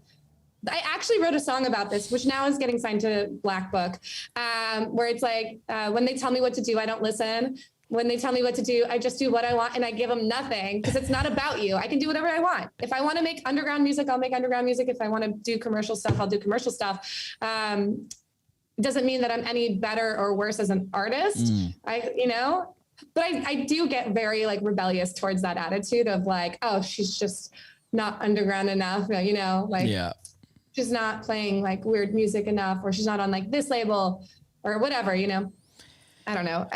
I actually wrote a song about this, which now is getting signed to Black Book, where it's like, when they tell me what to do, I don't listen. When they tell me what to do, I just do what I want and I give them nothing because it's not about you. I can do whatever I want. If I want to make underground music, I'll make underground music. If I want to do commercial stuff, I'll do commercial stuff. It doesn't mean that I'm any better or worse as an artist. But I do get very like rebellious towards that attitude of like, oh, she's just not underground enough, she's not playing like weird music enough, or she's not on like this label or whatever, I don't know.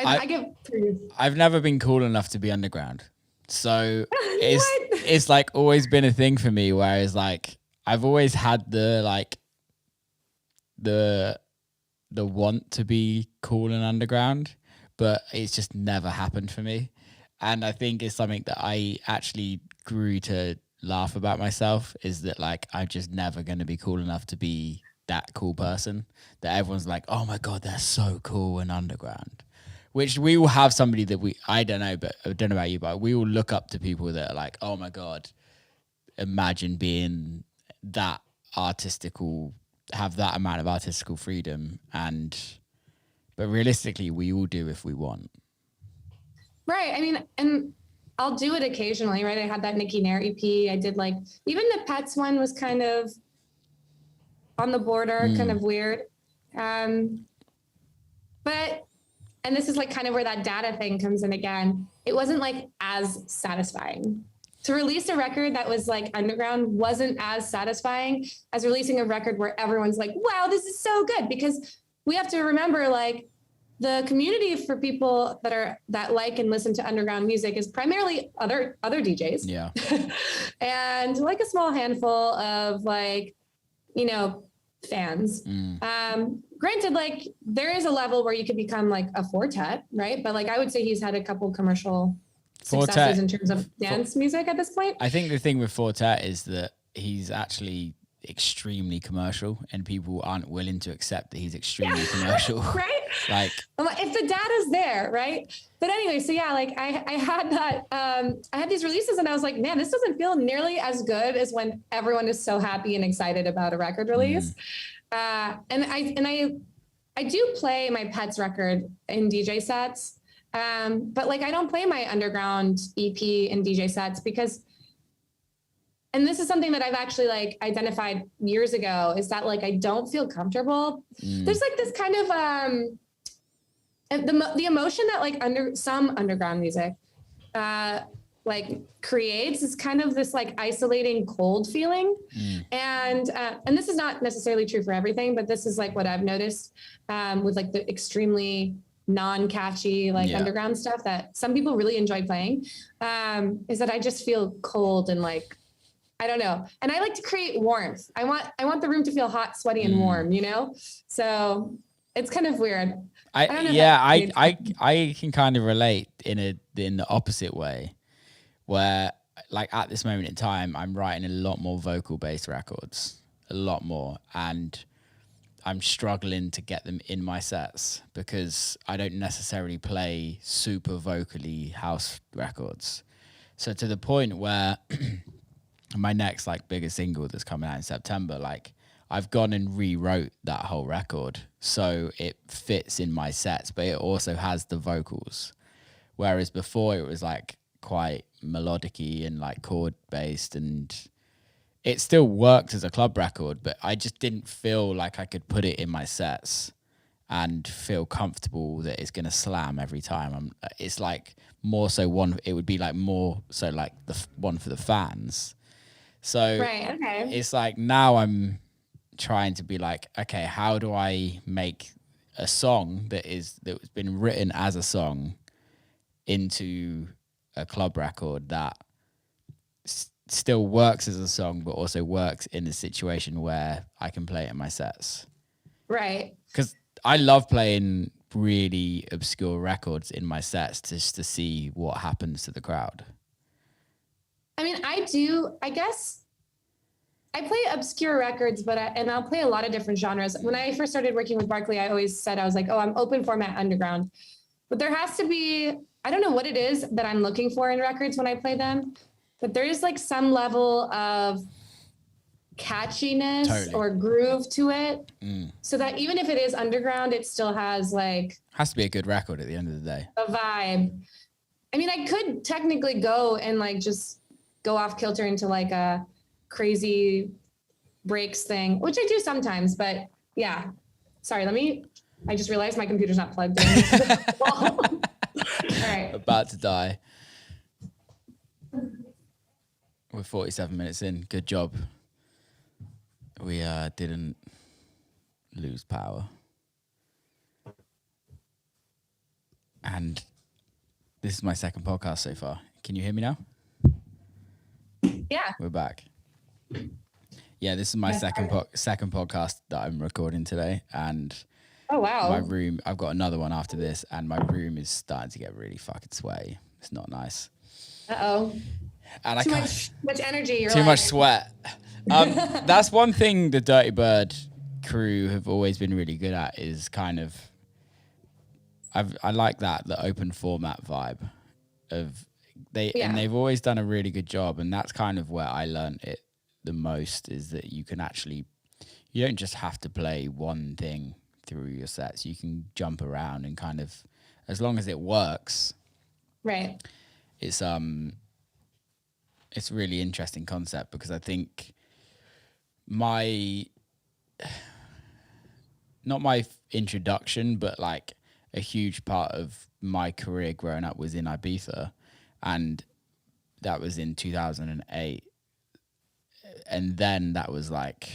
I've never been cool enough to be underground. So it's like always been a thing for me, whereas like I've always had the want to be cool and underground, but it's just never happened for me. And I think it's something that I actually grew to laugh about myself, is that like I'm just never going to be cool enough to be that cool person that everyone's like, oh my God, they're so cool and underground. Which we will have somebody that I don't know about you, but we will look up to people that are like, oh my God, imagine being that artistical, have that amount of artistical freedom. But realistically, we all do if we want. Right. I mean, and I'll do it occasionally, right? I had that Nikki Nair EP. I did like, even the Pets one was kind of on the border, kind of weird. But, and this is like kind of where that data thing comes in again. It wasn't like as satisfying. To release a record that was like underground wasn't as satisfying as releasing a record where everyone's like, wow, this is so good. Because we have to remember, like, the community for people that like and listen to underground music is primarily other DJs. Yeah. And like a small handful of, like, you know, fans. Granted, like, there is a level where you could become like a Fortet, right? But like, I would say he's had a couple commercial successes in terms of dance music at this point. I think the thing with Fortet is that he's actually extremely commercial, and people aren't willing to accept that he's extremely commercial. Right? Like, if the data's there, right? But anyway, so yeah, like I had that, I had these releases and I was like, man, this doesn't feel nearly as good as when everyone is so happy and excited about a record release. And I do play my Pets record in DJ sets. But like, I don't play my underground EP in DJ sets because, and this is something that I've actually like identified years ago, is that like, I don't feel comfortable. There's like this kind of, the emotion that like some underground music, like creates is kind of this like isolating cold feeling. And this is not necessarily true for everything, but this is like what I've noticed, with like the extremely non-catchy, like underground stuff that some people really enjoy playing, is that I just feel cold and like, I don't know. And I like to create warmth. I want the room to feel hot, sweaty, and warm, you know? So it's kind of weird. I don't know. I can kind of relate in the opposite way, where like at this moment in time, I'm writing a lot more vocal based records, a lot more. And I'm struggling to get them in my sets because I don't necessarily play super vocally house records. So to the point where my next like biggest single that's coming out in September, like I've gone and rewrote that whole record so it fits in my sets, but it also has the vocals. Whereas before it was like quite melodic-y and like chord based, and it still worked as a club record, but I just didn't feel like I could put it in my sets and feel comfortable that it's going to slam every time. It's like more so it would be like more so like the one for the fans. So right, okay. It's like now I'm trying to be like, okay, how do I make a song that's been written as a song into a club record that still works as a song, but also works in a situation where I can play it in my sets. Right. Because I love playing really obscure records in my sets just to see what happens to the crowd. I mean, I guess I play obscure records, but and I'll play a lot of different genres. When I first started working with Barclay, I always said, I was like, oh, I'm open format underground, but there has to be, I don't know what it is that I'm looking for in records when I play them, but there is like some level of catchiness or groove to it. So that even if it is underground, it still has like, has to be a good record at the end of the day. A vibe. I mean, I could technically go and like just go off kilter into like a crazy breaks thing, which I do sometimes, but yeah. Sorry, I just realized my computer's not plugged in. All right. About to die. We're 47 minutes in. Good job. We didn't lose power. And this is my second podcast so far. Can you hear me now? Yeah. We're back. Yeah, this is my second podcast that I'm recording today, and oh wow, my room. I've got another one after this, and my room is starting to get really fucking sweaty. It's not nice. Uh-oh. And too much energy. Too much sweat. That's one thing the Dirty Bird crew have always been really good at, is kind of. I like the open format vibe of. And they've always done a really good job, and that's kind of where I learned it the most, is that you don't just have to play one thing through your sets. You can jump around and kind of, as long as it works. Right. it's a really interesting concept, because I think not my introduction, but like a huge part of my career growing up was in Ibiza, and that was in 2008. And then that was like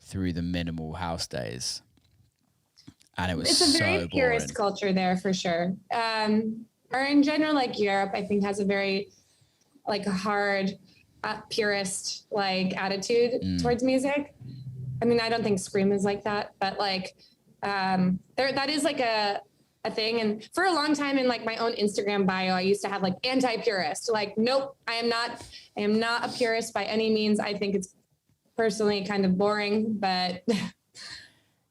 through the minimal house days. And it was It's a very purist boring. culture there for sure. Or in general, like Europe, I think has a very like hard, purist like attitude towards music. I mean, I don't think Scream is like that, but like that is like a thing. And for a long time in like my own Instagram bio, I used to have like anti-purist. Like, nope, I am not a purist by any means. I think it's personally kind of boring, but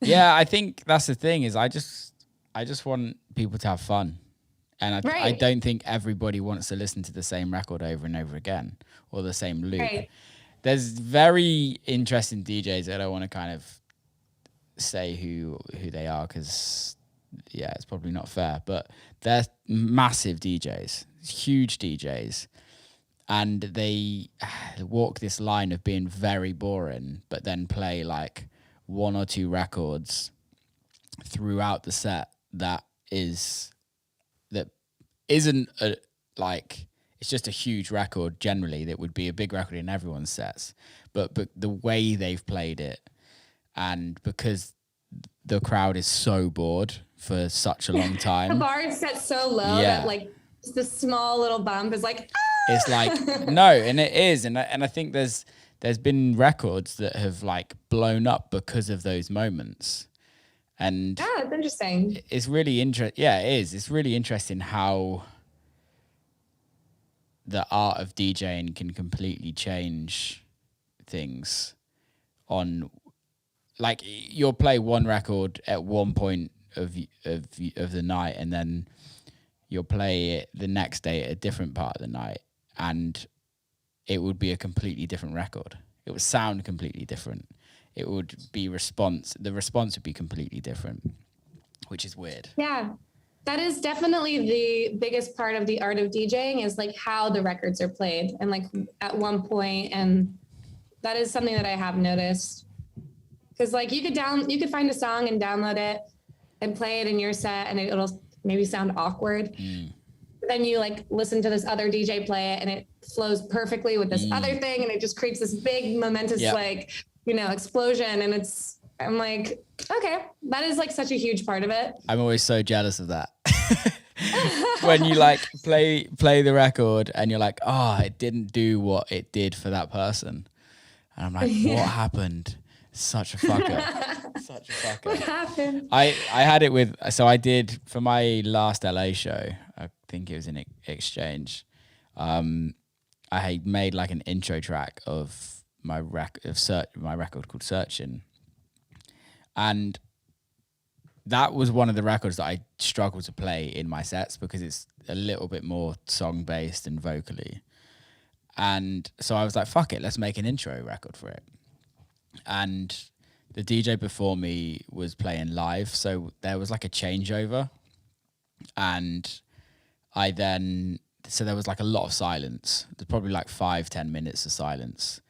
Yeah, I think that's the thing, is I just want people to have fun. And I don't think everybody wants to listen to the same record over and over again, or the same loop. Right. There's very interesting DJs. I don't want to kind of say who they are, because yeah, it's probably not fair, but they're massive DJs, huge DJs, and they walk this line of being very boring, but then play like one or two records throughout the set that isn't like, it's just a huge record generally that would be a big record in everyone's sets, but the way they've played it, and because the crowd is so bored for such a long time, the bar is set so low that like just the small little bump is like, it's like, no, and it is, and I think there's been records that have like blown up because of those moments. And yeah, that's interesting. It's really interesting. Yeah, it is. It's really interesting how the art of DJing can completely change things. On, like, you'll play one record at one point of the night, and then you'll play it the next day at a different part of the night, and it would be a completely different record. It would sound completely different. It would be the response would be completely different, which is weird. Yeah, that is definitely the biggest part of the art of DJing, is like how the records are played, and like at one point, and that is something that I have noticed. Because like you could find a song and download it and play it in your set, and it'll maybe sound awkward. But then you like listen to this other DJ play it, and it flows perfectly with this other thing, and it just creates this big momentous like, you know, explosion. And I'm like, okay, that is like such a huge part of it. I'm always so jealous of that. When you like play the record and you're like, oh, it didn't do what it did for that person. And I'm like, what happened? Such a fucker. Such a fucker. What happened? I had it with, so I did for my last LA show, I think it was in Exchange. I had made like an intro track of my record called Searching, and that was one of the records that I struggled to play in my sets because it's a little bit more song based and vocally. And so I was like, fuck it, let's make an intro record for it. And the DJ before me was playing live, so there was like a changeover, and so there was like a lot of silence. There's probably like 5-10 minutes of silence.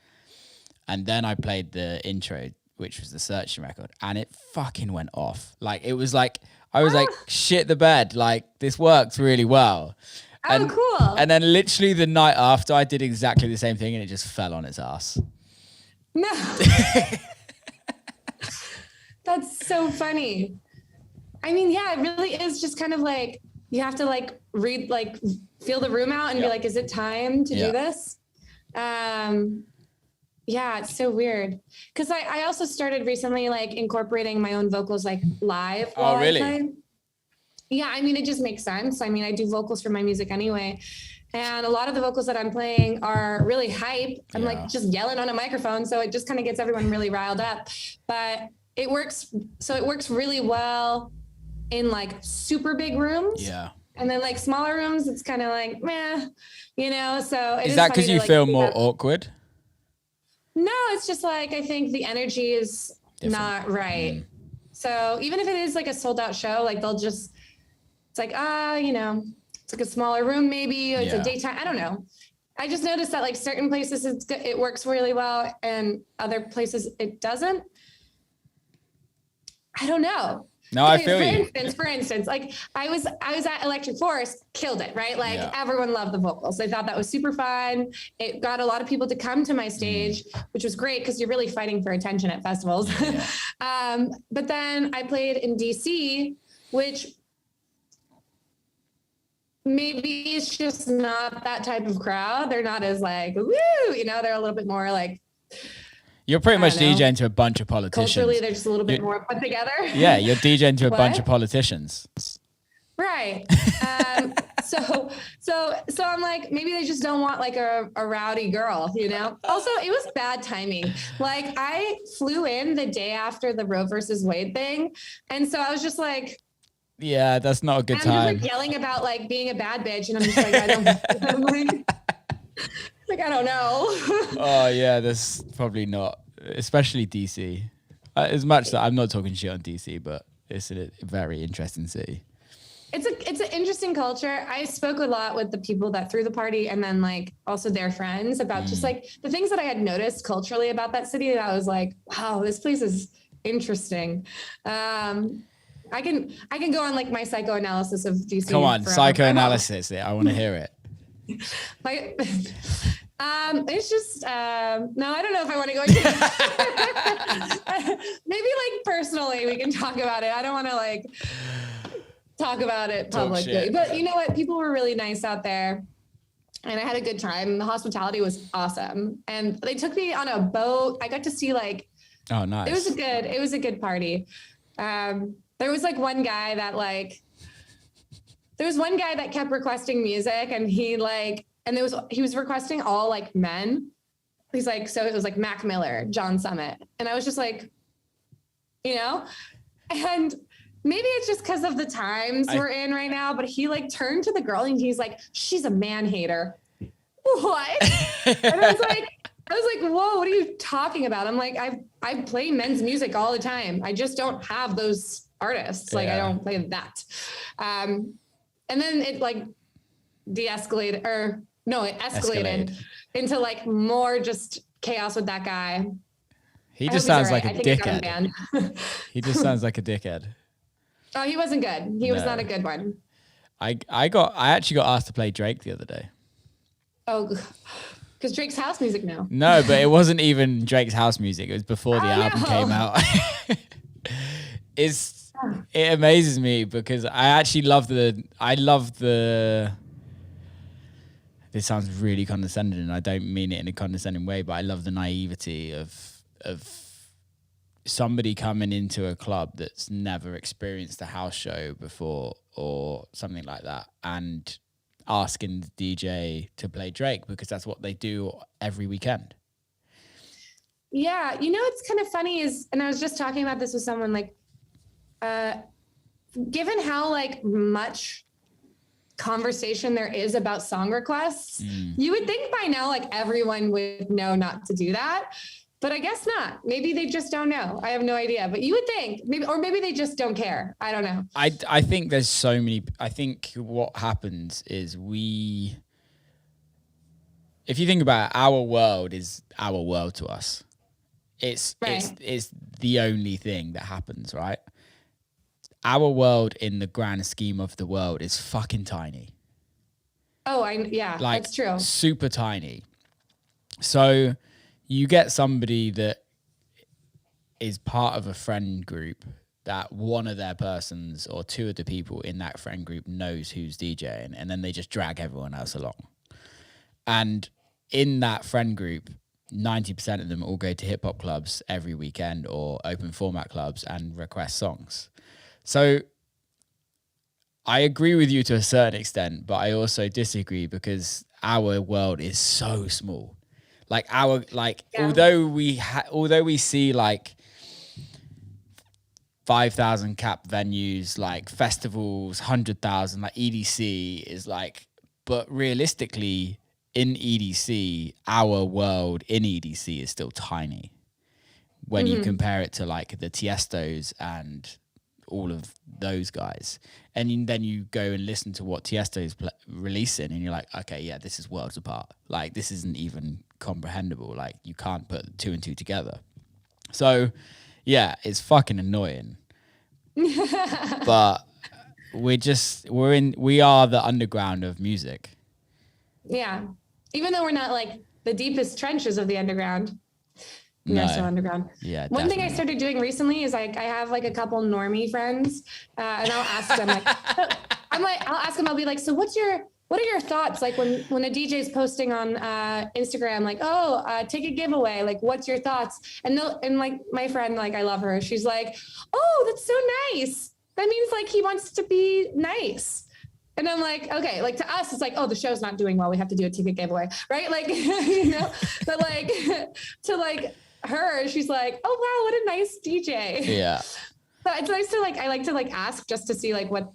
And then I played the intro, which was the Searching record, and it fucking went off. Like, it was like, I was like, shit the bed. Like, this worked really well. And, cool. And then literally the night after, I did exactly the same thing, and it just fell on its ass. No. That's so funny. I mean, yeah, it really is just kind of like, you have to like read, like feel the room out and be like, is it time to do this? Yeah, it's so weird. Cause I also started recently like incorporating my own vocals like live. Oh, really? Yeah, I mean, it just makes sense. I mean, I do vocals for my music anyway. And a lot of the vocals that I'm playing are really hype. I'm like just yelling on a microphone. So it just kind of gets everyone really riled up. But it works. So it works really well in like super big rooms. Yeah. And then like smaller rooms, it's kind of like, meh, you know? So is that because you feel more awkward? No, it's just like, I think the energy is not right. So even if it is like a sold out show, like they'll just, it's like, you know, it's like a smaller room, maybe it's Yeah. a daytime. I don't know. I just noticed that like certain places it works really well and other places it doesn't. I don't know. No, I feel you. For instance, like I was at Electric Forest, killed it, right? Like everyone loved the vocals. They thought that was super fun. It got a lot of people to come to my stage, which was great because you're really fighting for attention at festivals. Yeah. But then I played in DC, which maybe it's just not that type of crowd. They're not as like, woo, you know, they're a little bit more like, you're pretty much DJing to a bunch of politicians. Culturally, they're just a little bit more put together. Yeah, you're DJing to a bunch of politicians. Right. So I'm like, maybe they just don't want like a rowdy girl, you know? Also, it was bad timing. Like I flew in the day after the Roe versus Wade thing. And so I was just like, yeah, that's not a good time. I'm just like yelling about like being a bad bitch. And I'm just like, I don't know. Oh yeah, that's probably not, especially DC. As much that I'm not talking shit on DC, but it's a very interesting city. It's an interesting culture. I spoke a lot with the people that threw the party and then like also their friends about just like the things that I had noticed culturally about that city that I was like, wow, this place is interesting. I can go on like my psychoanalysis of DC. Come on, psychoanalysis. I want to hear it. It's just no, I don't know if I want to go into maybe like personally we can talk about it. I don't want to like talk about it publicly, but you know what? People were really nice out there and I had a good time. The hospitality was awesome. And they took me on a boat. I got to see like, oh, nice. It was a good party. There was like one guy that kept requesting music and he was requesting all like men. He's like, so it was like Mac Miller, John Summit. And I was just like, you know, and maybe it's just because of the times we're in right now, but he like turned to the girl and he's like, she's a man hater. What? And I was like, whoa, what are you talking about? I'm like, I play men's music all the time. I just don't have those artists. Like I don't play that. And then it like de-escalated it escalated into like more just chaos with that guy. He just sounds like a dickhead. He just sounds like a dickhead. Oh, he wasn't good. He was not a good one. I actually got asked to play Drake the other day. Oh, because Drake's house music now. No, but it wasn't even Drake's house music. It was before the album came out. It amazes me because I actually love the this sounds really condescending and I don't mean it in a condescending way, but I love the naivety of somebody coming into a club that's never experienced a house show before or something like that and asking the DJ to play Drake because that's what they do every weekend. Yeah. You know, what's kind of funny is, and I was just talking about this with someone like, given how like much conversation there is about song requests, you would think by now, like everyone would know not to do that, but I guess not. Maybe they just don't know. I have no idea, but you would think maybe they just don't care. I don't know. I think there's so many, I think what happens is if you think about it, our world is our world to us. It's the only thing that happens, right? Our world in the grand scheme of the world is fucking tiny. Oh, that's true. Super tiny. So you get somebody that is part of a friend group that one of their persons or two of the people in that friend group knows who's DJing, and then they just drag everyone else along. And in that friend group, 90% of them all go to hip hop clubs every weekend or open format clubs and request songs. So I agree with you to a certain extent, but I also disagree because our world is so small. Like although we see like 5,000 cap venues, like festivals, 100,000, like EDC is like, but realistically in EDC, our world in EDC is still tiny when you compare it to like the Tiestos and all of those guys. And then you go and listen to what Tiesto is releasing, and you're like, okay, yeah, this is worlds apart. Like, this isn't even comprehensible. Like, you can't put two and two together. So, yeah, it's fucking annoying. But we are the underground of music. Yeah. Even though we're not like the deepest trenches of the underground. No. So underground. Yeah. One thing I started doing recently is like I have like a couple normie friends, and I'll ask them I'll ask them. I'll be like, so what are your thoughts like when a DJ is posting on Instagram like, take a giveaway, like what's your thoughts? And like my friend, like I love her. She's like, oh, that's so nice. That means like he wants to be nice. And I'm like, okay, like to us, it's like, oh, the show's not doing well. We have to do a ticket giveaway, right? Like, but like to like her, she's like, oh wow, what a nice DJ. Yeah. But it's nice to like, I like to like ask just to see like what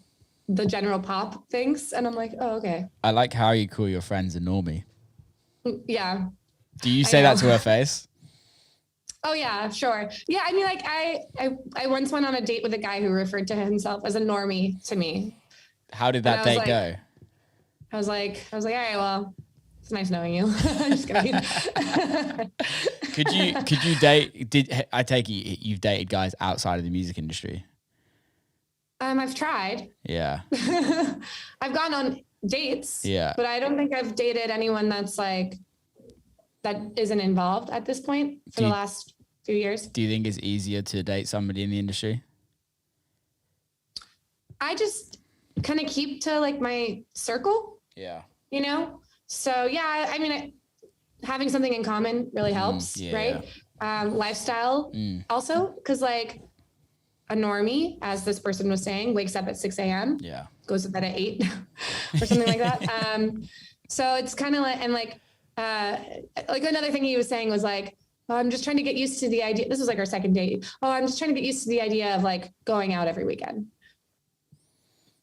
the general pop thinks. And I'm like, oh, okay. I like how you call your friends a normie. Yeah. Do you say that to her face? Oh yeah, sure. Yeah. I mean, like I once went on a date with a guy who referred to himself as a normie to me. How did that date go? I was like, all right, well, it's nice knowing you. I'm just kidding. Could you date? I take it you've dated guys outside of the music industry? I've tried. Yeah. I've gone on dates. Yeah. But I don't think I've dated anyone that's like that isn't involved at this point for the last few years. Do you think it's easier to date somebody in the industry? I just kind of keep to like my circle. Yeah. So yeah, I mean, having something in common really helps, right? Yeah. Lifestyle also, because like a normie, as this person was saying, wakes up at 6 a.m. Yeah. Goes to bed at 8 or something like that. So it's kind of like, and like another thing he was saying was like, oh, I'm just trying to get used to the idea. This was like our second date. Oh, I'm just trying to get used to the idea of like going out every weekend.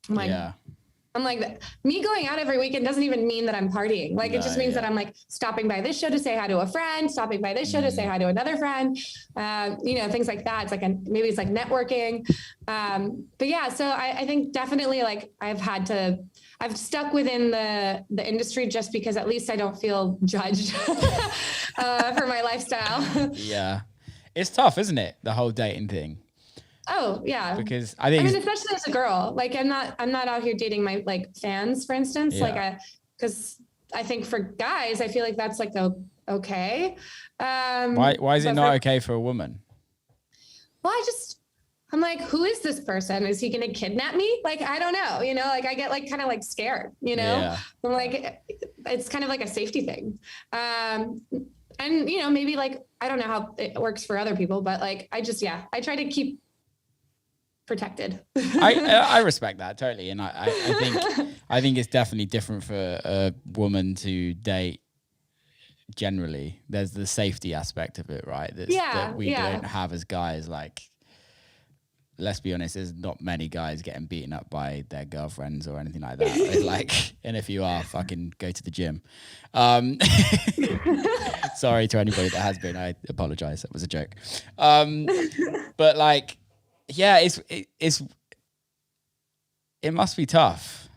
I'm like, me going out every weekend doesn't even mean that I'm partying. Like, it just means that I'm like stopping by this show to say hi to a friend, stopping by this show to say hi to another friend, things like that. It's like, maybe it's like networking. But yeah, so I think definitely like I've stuck within the industry just because at least I don't feel judged for my lifestyle. Yeah. It's tough, isn't it? The whole dating thing. Oh yeah. Because I mean, especially as a girl, like I'm not out here dating my like fans, for instance, because I think for guys, I feel like that's like okay. Why is it not okay for a woman? Well, I'm like, who is this person? Is he going to kidnap me? Like, I don't know, like I get like kind of like scared, I'm like, it's kind of like a safety thing. And maybe like, I don't know how it works for other people, but like, I try to keep protected. I respect that totally, and I think it's definitely different for a woman to date. Generally, there's the safety aspect of it, right? That we don't have as guys. Like, let's be honest, there's not many guys getting beaten up by their girlfriends or anything like that. It's like, and if you are, fucking go to the gym. Sorry to anybody that has been. I apologize. That was a joke. But like. Yeah, it must be tough.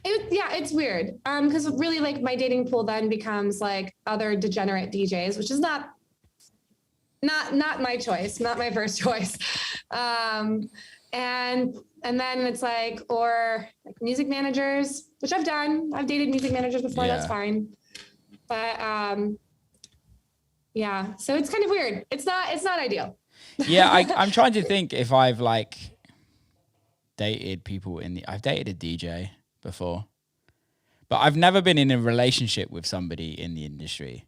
It's weird. Because really, like my dating pool then becomes like other degenerate DJs, which is not my choice, not my first choice. And then it's like, or like music managers, which I've done. I've dated music managers before. That's fine. But so it's kind of weird. It's not ideal. Yeah, I'm trying to think if I've like dated people I've dated a DJ before, but I've never been in a relationship with somebody in the industry.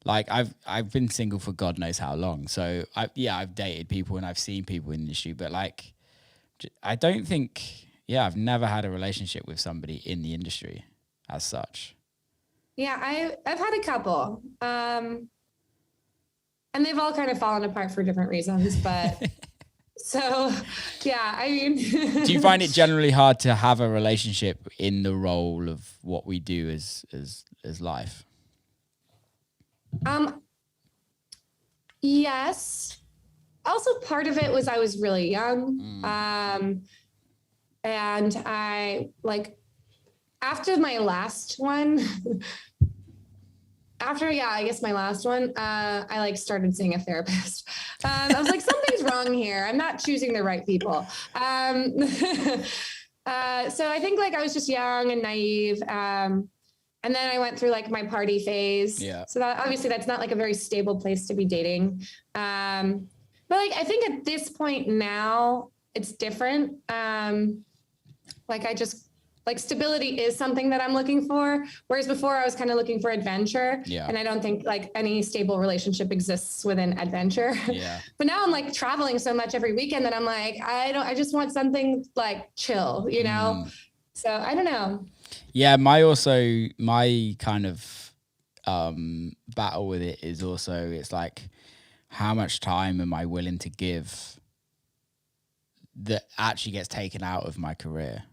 Like I've been single for God knows how long. So I've dated people and I've seen people in the industry, but like I don't think, I've never had a relationship with somebody in the industry as such. Yeah, I've had a couple. And they've all kind of fallen apart for different reasons, but so, yeah, I mean. Do you find it generally hard to have a relationship in the role of what we do as life? Yes, also part of it was I was really young. And I like, after my last one, I guess my last one, I like started seeing a therapist. I was like, something's wrong here. I'm not choosing the right people. So I think like I was just young and naive. And then I went through like my party phase. Yeah. So that obviously that's not like a very stable place to be dating. But like, I think at this point now it's different. Like I just, like stability is something that I'm looking for. Whereas before I was kind of looking for adventure. Yeah. And I don't think like any stable relationship exists within adventure. Yeah. But now I'm like traveling so much every weekend that I'm like, I just want something like chill, you know? So I don't know. Yeah. My kind of battle with it is also, it's like, how much time am I willing to give that actually gets taken out of my career?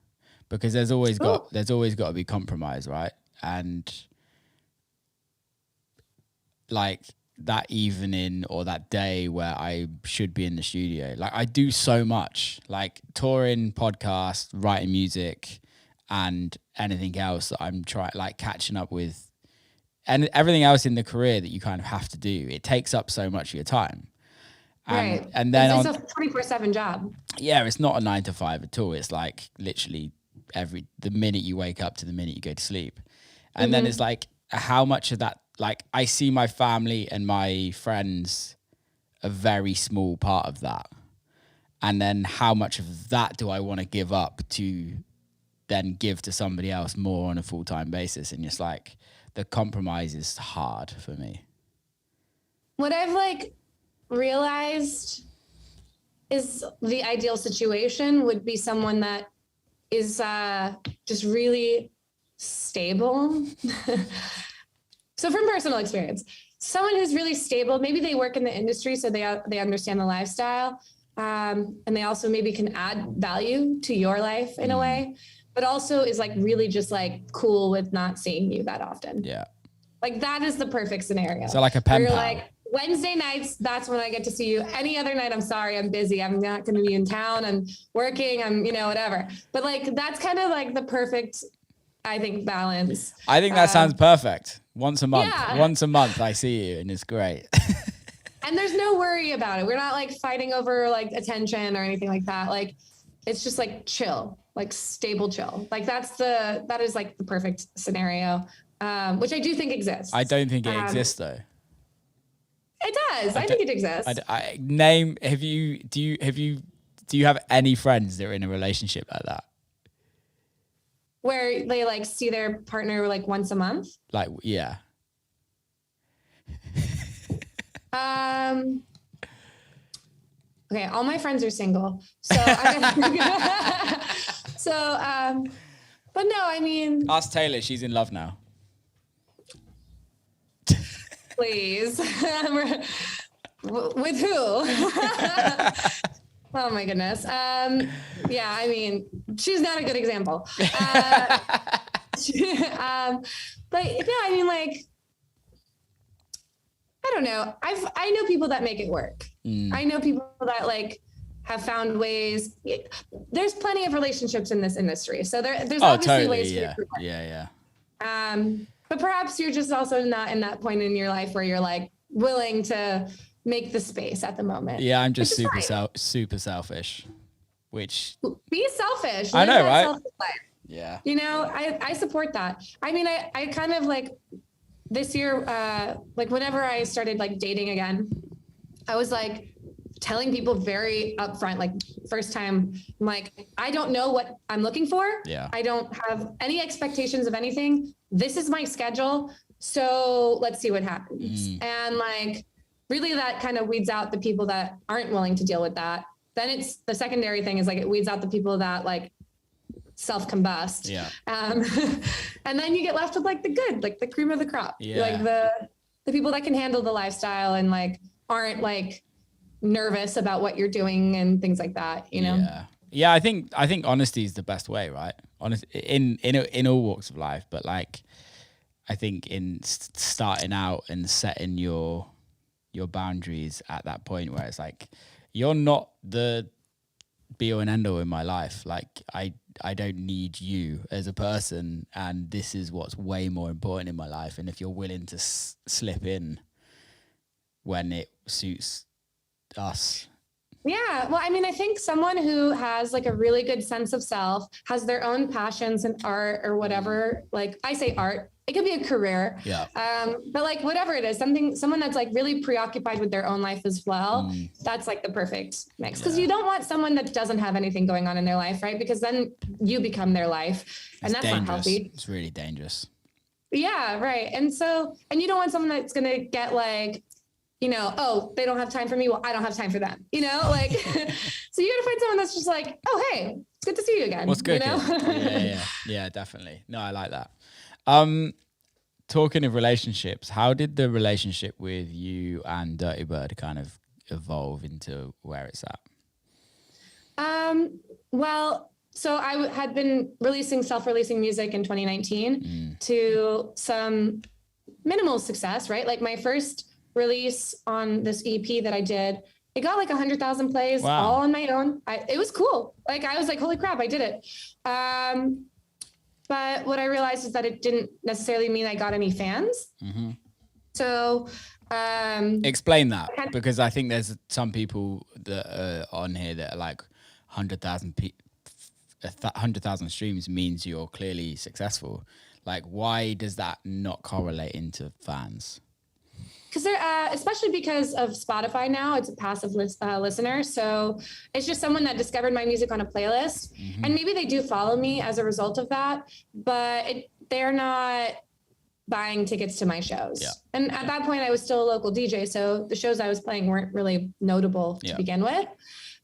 Because there's always got to be compromise, right? And like that evening or that day where I should be in the studio, like I do so much, like touring, podcast, writing music, and anything else that I'm trying, like catching up with, and everything else in the career that you kind of have to do. It takes up so much of your time. Right. And then it's a 24/7 job. Yeah, it's not a 9 to 5 at all. It's like literally the minute you wake up to the minute you go to sleep. And then it's like, how much of that, like I see my family and my friends a very small part of that. And then how much of that do I want to give up to then give to somebody else more on a full-time basis? And just like the compromise is hard for me. What I've like realized is the ideal situation would be someone that is just really stable. So from personal experience, someone who's really stable, maybe they work in the industry, so they understand the lifestyle, and they also maybe can add value to your life in a way, but also is like really just like cool with not seeing you that often. Yeah. Like that is the perfect scenario. So like a pen pal. Like, Wednesday nights, that's when I get to see you. Any other night, I'm sorry, I'm busy. I'm not going to be in town. I'm working. I'm, whatever. But like, that's kind of like the perfect, I think, balance. I think that sounds perfect. Once a month. Yeah. Once a month, I see you, and it's great. And there's no worry about it. We're not like fighting over like attention or anything like that. Like, it's just like chill, like stable chill. Like that is like the perfect scenario, which I do think exists. I don't think it exists though. It does. I think it exists. Do you have any friends that are in a relationship like that? Where they like see their partner like once a month? Like, yeah. Okay, all my friends are single. So but no, I mean, Ask Taylor, she's in love now. Please. With who? Oh my goodness. Yeah, I mean, she's not a good example. But no, I mean, like, I don't know. I know people that make it work. I know people that like have found ways. There's plenty of relationships in this industry. So there's obviously ways to make it work. Yeah. But perhaps you're just also not in that point in your life where you're like willing to make the space at the moment. Yeah, I'm just super selfish, which... Be selfish. I know, right? Yeah. I support that. I mean, I kind of like this year, like whenever I started like dating again, I was like telling people very upfront, like first time, I'm like, I don't know what I'm looking for. Yeah. I don't have any expectations of anything. This is my schedule. So let's see what happens. And like, really that kind of weeds out the people that aren't willing to deal with that. Then it's the secondary thing is like, it weeds out the people that like self-combust. Yeah. And then you get left with like the good, like the cream of the crop. Yeah. Like the people that can handle the lifestyle and like, aren't like nervous about what you're doing and things like that, Yeah, I think honesty is the best way, right? Honest in all walks of life, but like I think in starting out and setting your boundaries at that point where it's like you're not the be all and end all in my life. Like I don't need you as a person, and this is what's way more important in my life. And if you're willing to slip in when it suits us. Yeah. Well, I mean, I think someone who has like a really good sense of self, has their own passions in art or whatever, like I say art, it could be a career. Yeah. But like whatever it is, someone that's like really preoccupied with their own life as well. That's like the perfect mix. Because you don't want someone that doesn't have anything going on in their life, right? Because then you become their life. And that's dangerous. Not healthy. It's really dangerous. Yeah, right. And you don't want someone that's gonna get like, you know, oh, they don't have time for me. Well, I don't have time for them, you know, like, so you got to find someone that's just like, oh, hey, it's good to see you again. What's good? You know? Yeah, definitely. No, I like that. Talking of relationships, how did the relationship with you and Dirty Bird kind of evolve into where it's at? Well, so I had been self-releasing music in 2019 to some minimal success, right? Like my first release on this EP that I did, it got like 100,000 plays all on my own. It was cool. Like I was like, holy crap, I did it. But what I realized is that it didn't necessarily mean I got any fans. So explain that, because I think there's some people that are on here that are like 100,000 streams means you're clearly successful. Like, why does that not correlate into fans? Because especially because of Spotify now, it's a passive listener. So it's just someone that discovered my music on a playlist. And maybe they do follow me as a result of that, but they're not buying tickets to my shows. Yeah. And at that point I was still a local DJ. So the shows I was playing weren't really notable to begin with.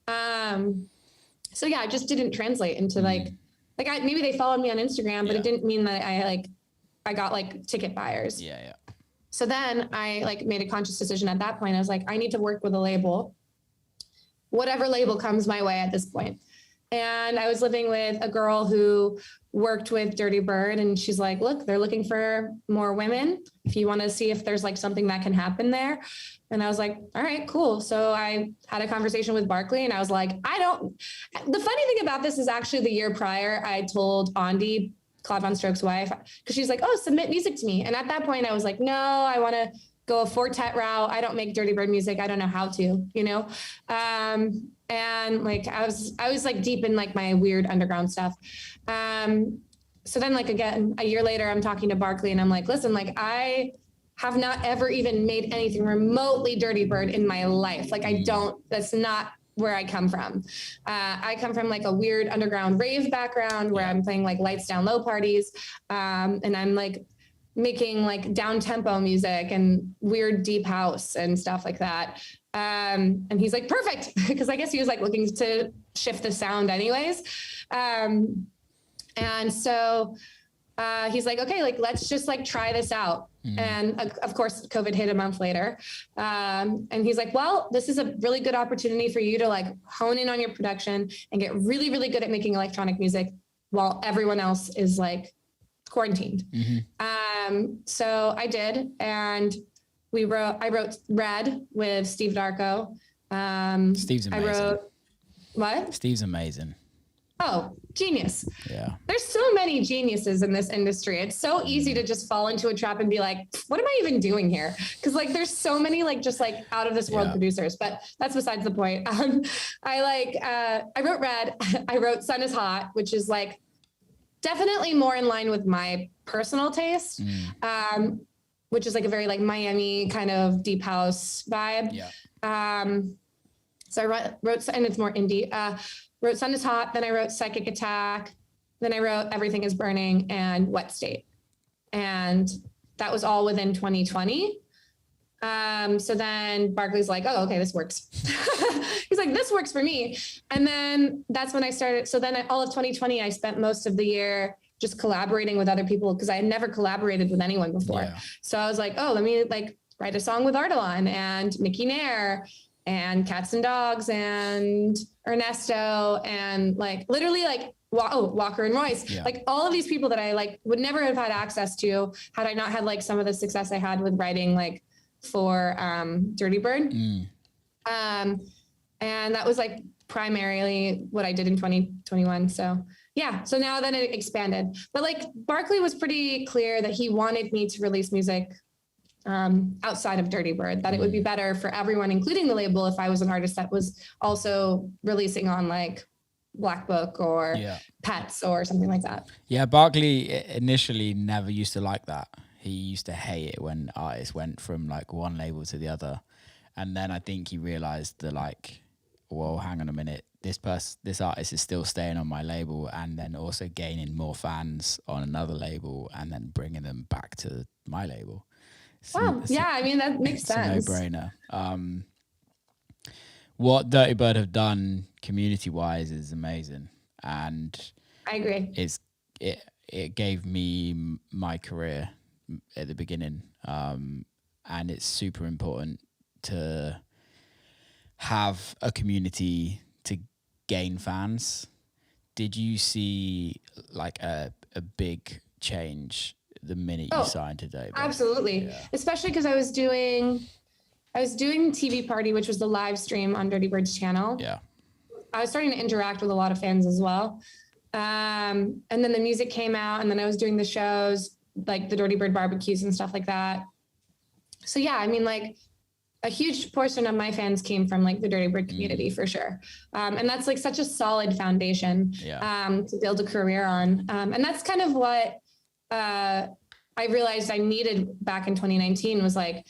So yeah, it just didn't translate into maybe they followed me on Instagram, but it didn't mean that I got like ticket buyers. Yeah. So then I like made a conscious decision at that point. I was like, I need to work with a label, whatever label comes my way at this point. And I was living with a girl who worked with Dirty Bird, and she's like, look, they're looking for more women. If you want to see if there's like something that can happen there. And I was like, all right, cool. So I had a conversation with Barkley, and I was like, the funny thing about this is actually the year prior, I told Andi, Claude Von Stroke's wife, because she's like, oh, submit music to me. And at that point I was like, no, I want to go a quartet route. I don't make Dirty Bird music. I don't know how to, you know? And like, I was like deep in like my weird underground stuff. So then like, again, a year later, I'm talking to Barkley and I'm like, listen, like I have not ever even made anything remotely Dirty Bird in my life. Like that's not where I come from. I come from like a weird underground rave background where I'm playing like lights down low parties. And I'm like making like down tempo music and weird deep house and stuff like that. And he's like, perfect. Because I guess he was like looking to shift the sound anyways. And so he's like, okay, like, let's just like try this out. And of course, COVID hit a month later. And he's like, well, this is a really good opportunity for you to like hone in on your production and get really, really good at making electronic music while everyone else is like quarantined. So I did, and I wrote Red with Steve Darko. Steve's amazing. What? Steve's amazing. Oh, genius. Yeah. There's so many geniuses in this industry. It's so easy to just fall into a trap and be like, what am I even doing here? Because like there's so many like just like out of this world producers, but that's besides the point. I wrote Red. I wrote Sun is Hot, which is like definitely more in line with my personal taste, which is like a very like Miami kind of deep house vibe. Yeah. So I wrote, and it's more indie. Wrote Sun is Hot, then I wrote Psychic Attack, then I wrote Everything is Burning and Wet State. And that was all within 2020. So then Barkley's like, oh, okay, this works. He's like, this works for me. And then that's when I started. So then all of 2020, I spent most of the year just collaborating with other people because I had never collaborated with anyone before. Yeah. So I was like, oh, let me like write a song with Ardalan and Mickey Nair and Cats and Dogs and Ernesto and like literally like Walker and Royce, like all of these people that I like would never have had access to had I not had like some of the success I had with writing like for Dirty Bird. And that was like primarily what I did in 2021. So yeah. So now then it expanded, but like Barkley was pretty clear that he wanted me to release music outside of Dirty Bird, that it would be better for everyone, including the label, if I was an artist that was also releasing on like Black Book or Pets or something like that. Yeah, Barkley initially never used to like that. He used to hate it when artists went from like one label to the other. And then I think he realized that like, well, hang on a minute, this artist is still staying on my label and then also gaining more fans on another label and then bringing them back to my label. Yeah, I mean, that makes sense. It's a no-brainer. What Dirty Bird have done community-wise is amazing. And I agree. It gave me my career at the beginning. And it's super important to have a community to gain fans. Did you see like a big change the minute you signed today? Absolutely. Yeah. Especially because I was doing TV Party, which was the live stream on Dirty Bird's channel. Yeah. I was starting to interact with a lot of fans as well. And then the music came out and then I was doing the shows, like the Dirty Bird barbecues and stuff like that. So yeah, I mean, like a huge portion of my fans came from like the Dirty Bird community for sure. And that's like such a solid foundation to build a career on. And that's kind of what I realized I needed back in 2019 was like,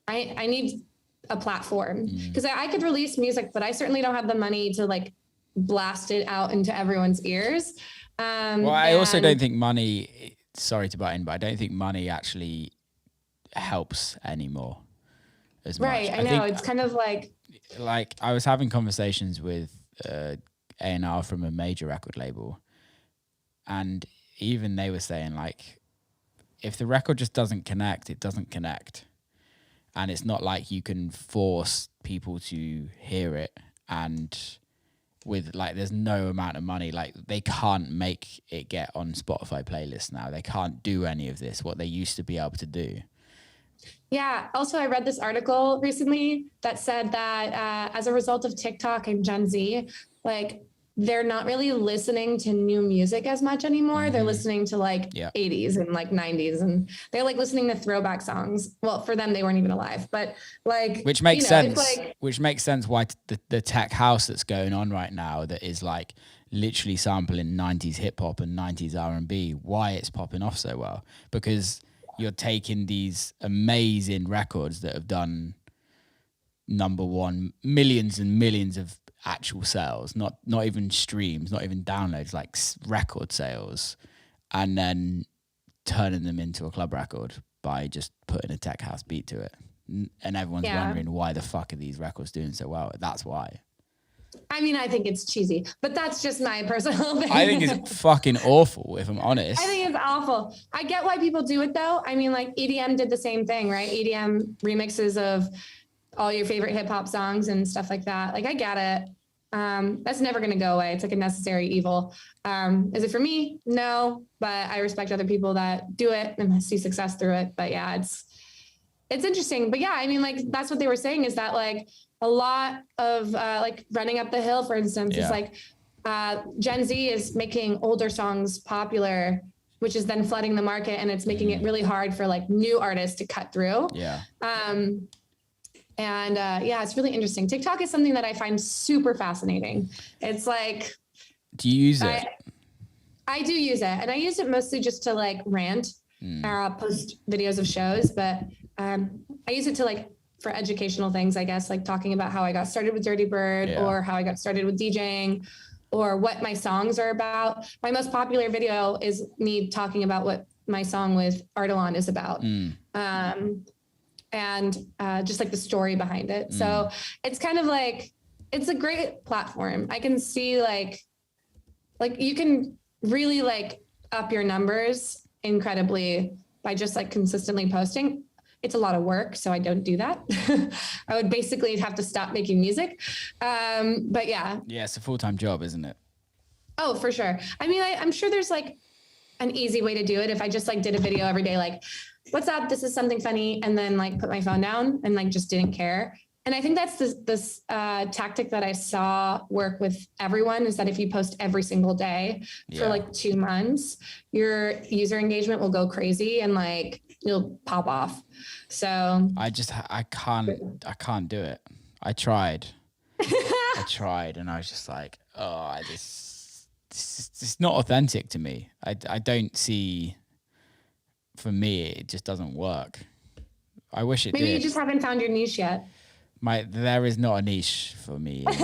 I need a platform because I could release music, but I certainly don't have the money to like blast it out into everyone's ears. Well, I also don't think money, sorry to butt in, but I don't think money actually helps anymore as much. Right, I know. It's kind of like I was having conversations with A&R from a major record label, and even they were saying like, if the record just doesn't connect, it doesn't connect. And it's not like you can force people to hear it. And with like, there's no amount of money, like they can't make it get on Spotify playlists now. They can't do any of this, what they used to be able to do. Yeah. Also, I read this article recently that said that as a result of TikTok and Gen Z, like they're not really listening to new music as much anymore. They're listening to like 80s and like 90s, and they're like listening to throwback songs. Well, for them, they weren't even alive, but like, which makes sense. Which makes sense why the tech house that's going on right now that is like literally sampling 90s hip hop and 90s R&B, why it's popping off so well, because you're taking these amazing records that have done number one, millions and millions of actual sales, not even streams, not even downloads, like record sales, and then turning them into a club record by just putting a tech house beat to it. And everyone's wondering why the fuck are these records doing so well? That's why. I mean, I think it's cheesy, but that's just my personal opinion. I think it's fucking awful, if I'm honest. I think it's awful. I get why people do it though. I mean, like EDM did the same thing, right? EDM remixes of all your favorite hip hop songs and stuff like that. Like I get it. That's never going to go away. It's like a necessary evil. Is it for me? No, but I respect other people that do it and see success through it. But yeah, it's interesting. But yeah, I mean, like that's what they were saying is that like a lot of like Running Up the Hill, for instance, is like Gen Z is making older songs popular, which is then flooding the market, and it's making it really hard for like new artists to cut through. Yeah. And it's really interesting. TikTok is something that I find super fascinating. It's like, do you use it? I do use it, and I use it mostly just to like rant or post videos of shows. But I use it to like for educational things, I guess, like talking about how I got started with Dirty Bird or how I got started with DJing or what my songs are about. My most popular video is me talking about what my song with Ardalan is about. And just like the story behind it. So it's kind of like, it's a great platform. I can see like you can really like up your numbers incredibly by just like consistently posting. It's a lot of work, so I don't do that. I would basically have to stop making music. But yeah. Yeah, it's a full-time job, isn't it? Oh, for sure. I mean, I'm sure there's like an easy way to do it. If I just like did a video every day, like, what's up? This is something funny. And then like put my phone down and like just didn't care. And I think that's this tactic that I saw work with everyone, is that if you post every single day for like 2 months, your user engagement will go crazy and like you'll pop off. So I can't do it. I tried. And I was just like, oh, this is not authentic to me. I don't see, for me, it just doesn't work. I wish it did. Maybe you just haven't found your niche yet. There is not a niche for me. You could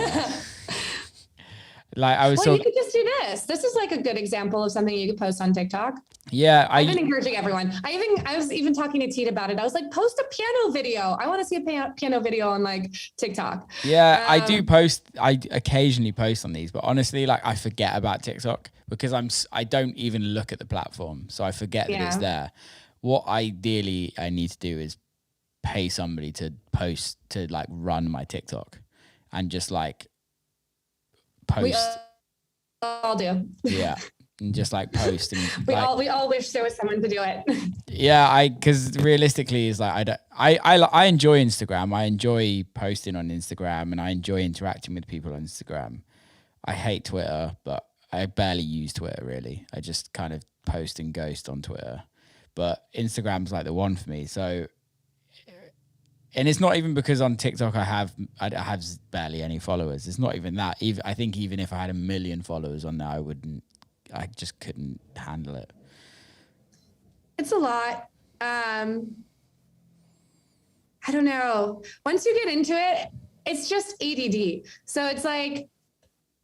just do this. This is like a good example of something you could post on TikTok. Yeah, I've been encouraging everyone. I was even talking to Teet about it. I was like, post a piano video. I want to see a piano video on like TikTok. Yeah, I do post. I occasionally post on these, but honestly, like I forget about TikTok because I don't even look at the platform, so I forget that it's there. What ideally I need to do is pay somebody to post, to like run my TikTok and just like post. We all do. Yeah. And just like post. And we all wish there was someone to do it. Yeah. Cause realistically is like, I enjoy Instagram. I enjoy posting on Instagram and I enjoy interacting with people on Instagram. I hate Twitter, but I barely use Twitter really. I just kind of post and ghost on Twitter, but Instagram's like the one for me. So, and it's not even because on TikTok I have barely any followers. It's not even that. I think even if I had 1 million followers on there, I just couldn't handle it. It's a lot. I don't know. Once you get into it, it's just ADD. So it's like,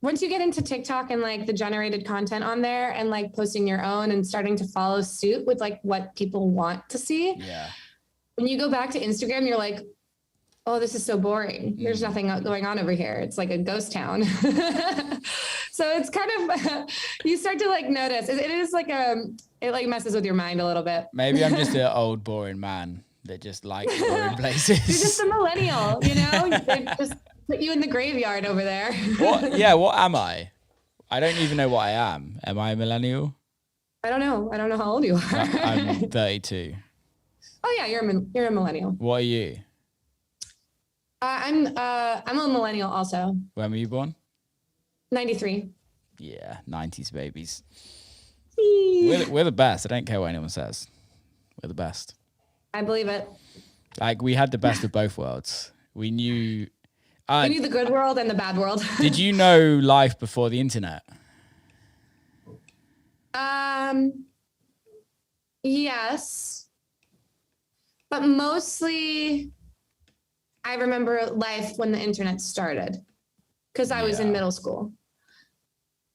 once you get into TikTok and like the generated content on there and like posting your own and starting to follow suit with like what people want to see. Yeah. When you go back to Instagram, you're like, oh, this is so boring. There's nothing going on over here. It's like a ghost town. So it's kind of, you start to like notice. It is like it like messes with your mind a little bit. Maybe I'm just an old boring man that just likes boring places. You're just a millennial, you know? They just put you in the graveyard over there. What? Yeah, what am I? I don't even know what I am. Am I a millennial? I don't know. I don't know how old you are. I'm 32. Oh yeah, you're a millennial. What are you? I'm a millennial also. When were you born? 93. Yeah, 90s babies. We're the best. I don't care what anyone says. We're the best. I believe it. Like we had the best of both worlds. We knew the good world and the bad world. Did you know life before the internet? Yes. But mostly I remember life when the internet started because I was in middle school.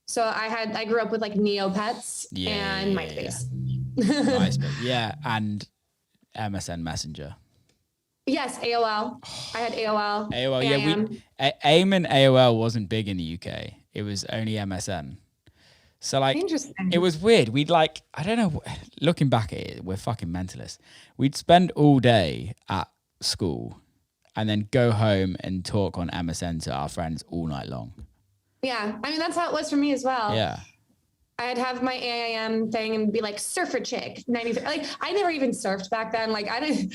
So I grew up with like Neopets and MySpace. MySpace, yeah, and MSN Messenger. Yes, AOL. I had AOL. AOL, yeah. AIM and AOL wasn't big in the UK. It was only MSN. So like, it was weird. We'd like, I don't know, looking back at it, we're fucking mentalists. We'd spend all day at school and then go home and talk on MSN to our friends all night long. Yeah. I mean, that's how it was for me as well. Yeah. I'd have my AIM thing and be like surfer chick 93. Like I never even surfed back then. Like I didn't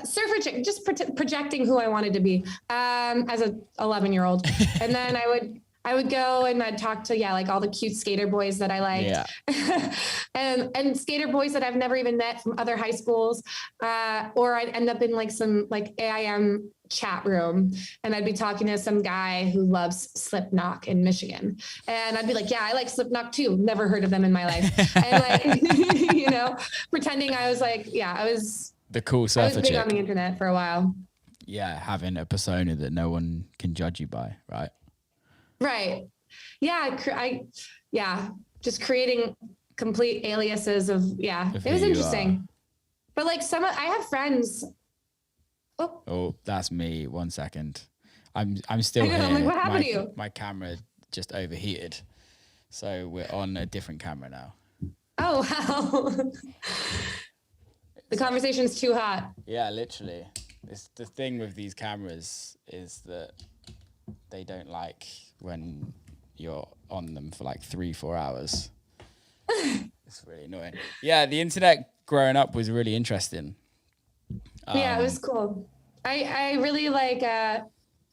surfer chick, just projecting who I wanted to be as a 11-year-old. And then I would go and I'd talk to, like all the cute skater boys that I liked. Yeah. and skater boys that I've never even met from other high schools. Or I'd end up in like some like AIM chat room and I'd be talking to some guy who loves Slipknot in Michigan. And I'd be like, yeah, I like Slipknot too. Never heard of them in my life. And like, pretending I was like, I was the cool surfer chick. I was big on the internet for a while. Yeah. Having a persona that no one can judge you by. Right. Right. Yeah. Just creating complete aliases of it was interesting. But like I have friends. Oh, that's me. 1 second. I'm still here. I'm like, what happened to you? My camera just overheated. So we're on a different camera now. Oh, wow. The conversation's too hot. Yeah, literally. It's the thing with these cameras is that they don't like when you're on them for like 3-4 hours. It's really annoying. Yeah, the internet growing up was really interesting. Yeah, it was cool. I really like, I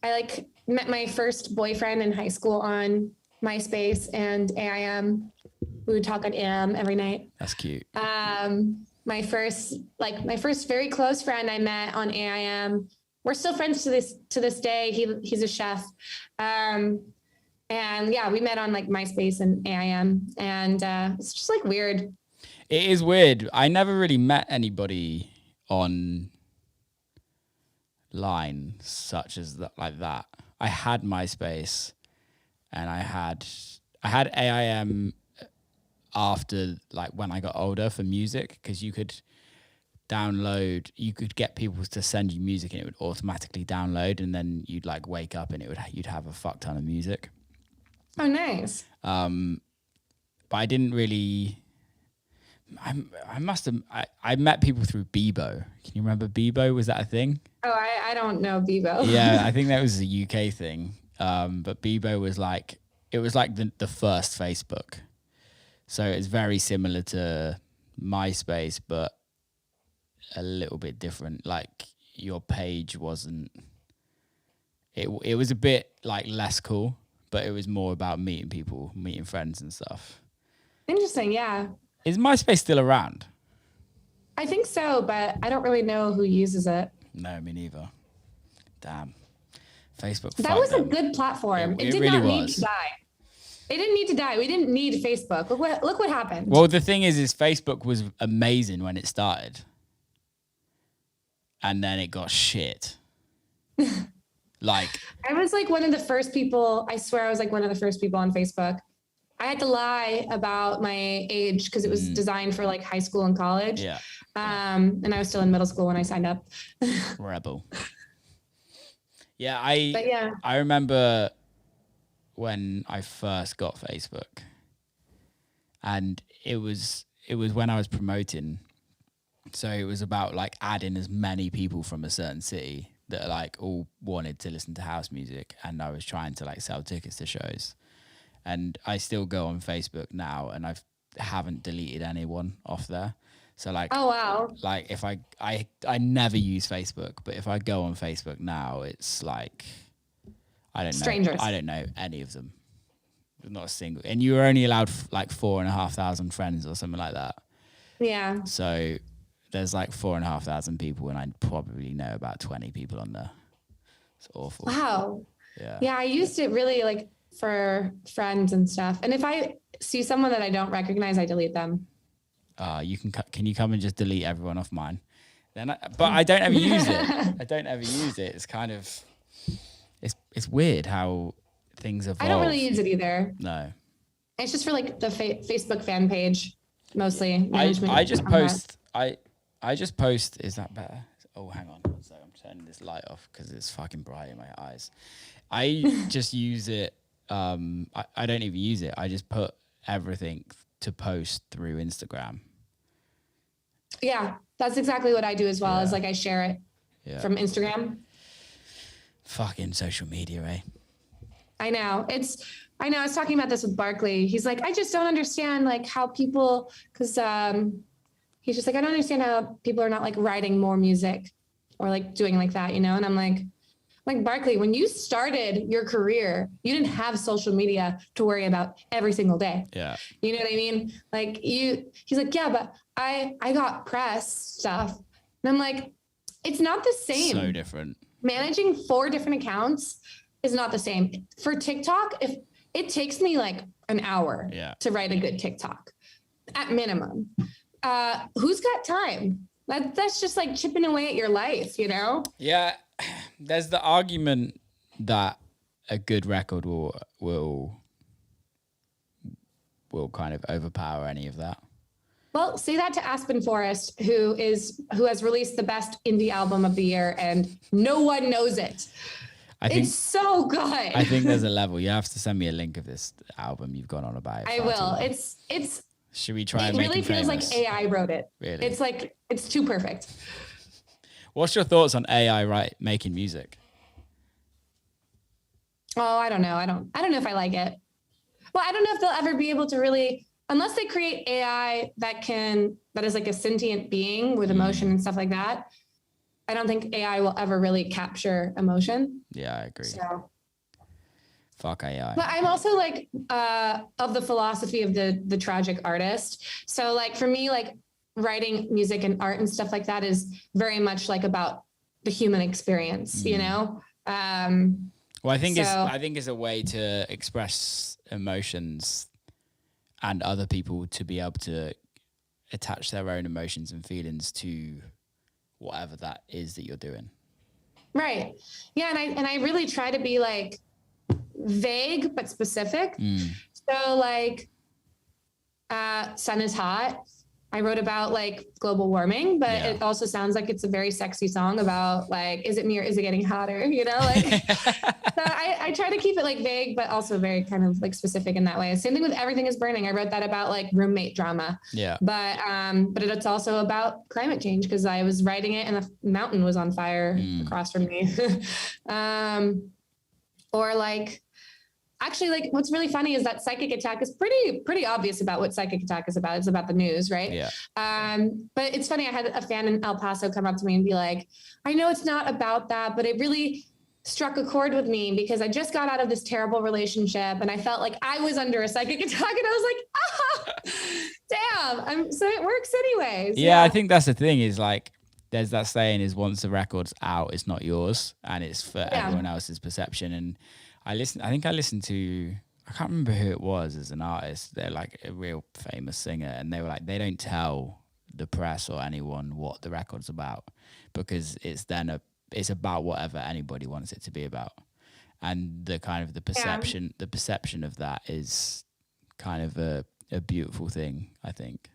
like met my first boyfriend in high school on MySpace and AIM. We would talk on AIM every night. That's cute. My first very close friend I met on AIM. We're still friends to this day. He's a chef. And yeah, we met on like MySpace and AIM, and it's just like weird. It is weird. I never really met anybody on line such as that, like that. I had MySpace and I had AIM after, like, when I got older for music, because you could get people to send you music and it would automatically download, and then you'd like wake up and you'd have a fuck ton of music. Oh, nice. But I didn't really. I must have. I met people through Bebo. Can you remember Bebo? Was that a thing? Oh, I don't know Bebo. Yeah, I think that was a UK thing. But Bebo was like, it was like the first Facebook. So it's very similar to MySpace, but a little bit different. Like, your page wasn't. It was a bit like less cool, but it was more about meeting people, meeting friends and stuff. Interesting. Yeah. Is MySpace still around? I think so, but I don't really know who uses it. No, me neither. Damn. Facebook. That was a good platform. It did really not need was. to die. It didn't need to die. We didn't need Facebook. Look what happened. Well, the thing is Facebook was amazing when it started. And then it got shit. Like, I was like one of the first people, I swear I was like one of the first people on Facebook. I had to lie about my age because it was designed for like high school and college. Yeah. And I was still in middle school when I signed up. Rebel. Yeah, I remember when I first got Facebook, and it was when I was promoting. So it was about like adding as many people from a certain city that like all wanted to listen to house music, and I was trying to like sell tickets to shows. And I still go on Facebook now, and haven't deleted anyone off there. So like, oh wow, like if I never use Facebook, but if I go on Facebook now, it's like, I don't know. Strangers. I don't know any of them. Not a single. And you were only allowed like 4,500 friends or something like that. Yeah. So there's like 4,500 people, and I probably know about 20 people on there. It's awful. Wow. Yeah. Yeah, I used it really like for friends and stuff. And if I see someone that I don't recognize, I delete them. Can you come and just delete everyone off mine? But I don't ever use it. It's kind of, it's weird how things evolve. I don't really use it either. No. It's just for like the Facebook fan page, mostly. I just post. I just post. Is that better? Oh, hang on. So I'm turning this light off because it's fucking bright in my eyes. I just use it. I don't even use it. I just put everything to post through Instagram. Yeah, that's exactly what I do as well. Is like I share it from Instagram. Fucking social media, eh? I know. I was talking about this with Barkley. He's like, I just don't understand like how people, because he's just like, I don't understand how people are not like writing more music or like doing like that, you know? And I'm like Barkley, when you started your career, you didn't have social media to worry about every single day. Yeah. You know what I mean? Like he's like, yeah, but I got press stuff. And I'm like, it's not the same. So different. Managing 4 different accounts is not the same. For TikTok, if it takes me like an hour to write a good TikTok at minimum, who's got time? That's just like chipping away at your life, you know? Yeah. There's the argument that a good record will kind of overpower any of that. Well, say that to Aspen Forest, who has released the best indie album of the year, and no one knows it. It's so good. I think there's a level. You have to send me a link of this album you've gone on about. I will. It's. Should we try and make it? It really feels famous? Like AI wrote it. Really? It's like it's too perfect. What's your thoughts on AI making music? Oh, I don't know. I don't know if I like it. Well, I don't know if they'll ever be able to really, unless they create AI that is like a sentient being with emotion and stuff like that. I don't think AI will ever really capture emotion. Yeah, I agree. So, fuck AI. but I'm also like of the philosophy of the tragic artist. So like for me, like writing music and art and stuff like that is very much like about the human experience, you know? Well, I think it's a way to express emotions and other people to be able to attach their own emotions and feelings to whatever that is that you're doing. Right. Yeah. And I really try to be like vague, but specific. So like, sun is hot. I wrote about like global warming, but it also sounds like it's a very sexy song about like, is it me or is it getting hotter? You know, like, so I try to keep it like vague, but also very kind of like specific in that way. Same thing with Everything is Burning. I wrote that about like roommate drama. Yeah. But it's also about climate change because I was writing it and a mountain was on fire across from me. Or like, actually, like what's really funny is that Psychic Attack is pretty obvious about what Psychic Attack is about. It's about the news, right? Yeah. But it's funny. I had a fan in El Paso come up to me and be like, I know it's not about that, but it really struck a chord with me because I just got out of this terrible relationship and I felt like I was under a psychic attack and I was like, damn. So it works anyways. Yeah, I think that's the thing is like, there's that saying is once the record's out, it's not yours and it's for everyone else's perception. And I think I listened to, I can't remember who it was as an artist. They're like a real famous singer and they were like, they don't tell the press or anyone what the record's about because it's about whatever anybody wants it to be about. And the kind of the perception of that is kind of a beautiful thing, I think.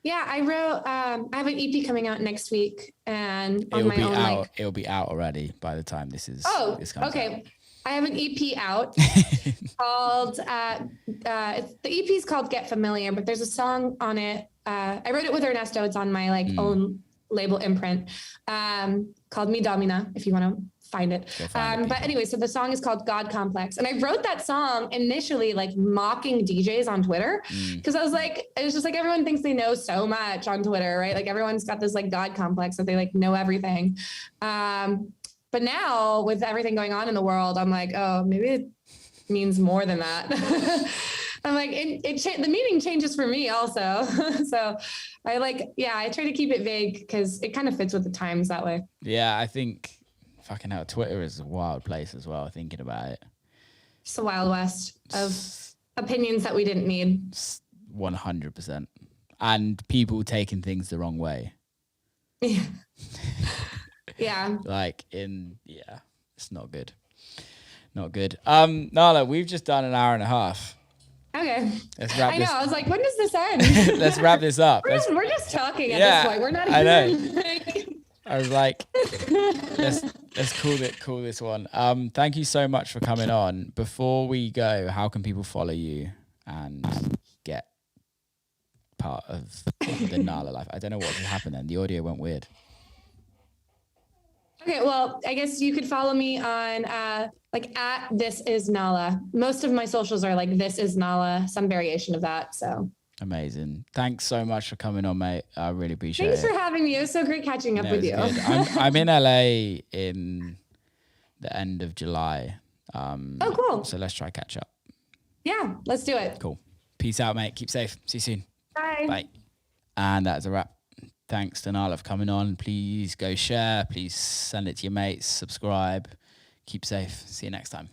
Yeah, I wrote, I have an EP coming out next week and it'll be out already by the time this comes out. I have an EP out called, the EP is called Get Familiar, but there's a song on it. I wrote it with Ernesto. It's on my own label imprint, called Mi Domina, if you want to find it. But anyway, so the song is called God Complex. And I wrote that song initially like mocking DJs on Twitter. Cause I was like, it was just like, everyone thinks they know so much on Twitter, right? Like everyone's got this like God complex that they like know everything. But now with everything going on in the world, I'm like, oh, maybe it means more than that. I'm like, the meaning changes for me also. So I try to keep it vague because it kind of fits with the times that way. Yeah, I think fucking hell, Twitter is a wild place as well, thinking about it. It's the Wild West of opinions that we didn't need. 100%. And people taking things the wrong way. Yeah. Yeah. It's not good. Not good. Nala, we've just done an hour and a half. Okay. Let's wrap this. I know. I was like, when does this end? Let's wrap this up. We're just talking at this point. We're not even. I know. I was like, let's call this one. Thank you so much for coming on. Before we go, how can people follow you and get part of the Nala life? I don't know what happened then. The audio went weird. Okay, well, I guess you could follow me on at This Is Nala. Most of my socials are like This Is Nala, some variation of that. So amazing. Thanks so much for coming on, mate. I really appreciate it. Thanks for having me. It was so great catching up with you. I'm in LA in the end of July. Oh, cool. So let's try catch up. Yeah, let's do it. Cool. Peace out, mate. Keep safe. See you soon. Bye. Bye. And that's a wrap. Thanks to Nala for coming on. Please go share. Please send it to your mates. Subscribe. Keep safe. See you next time.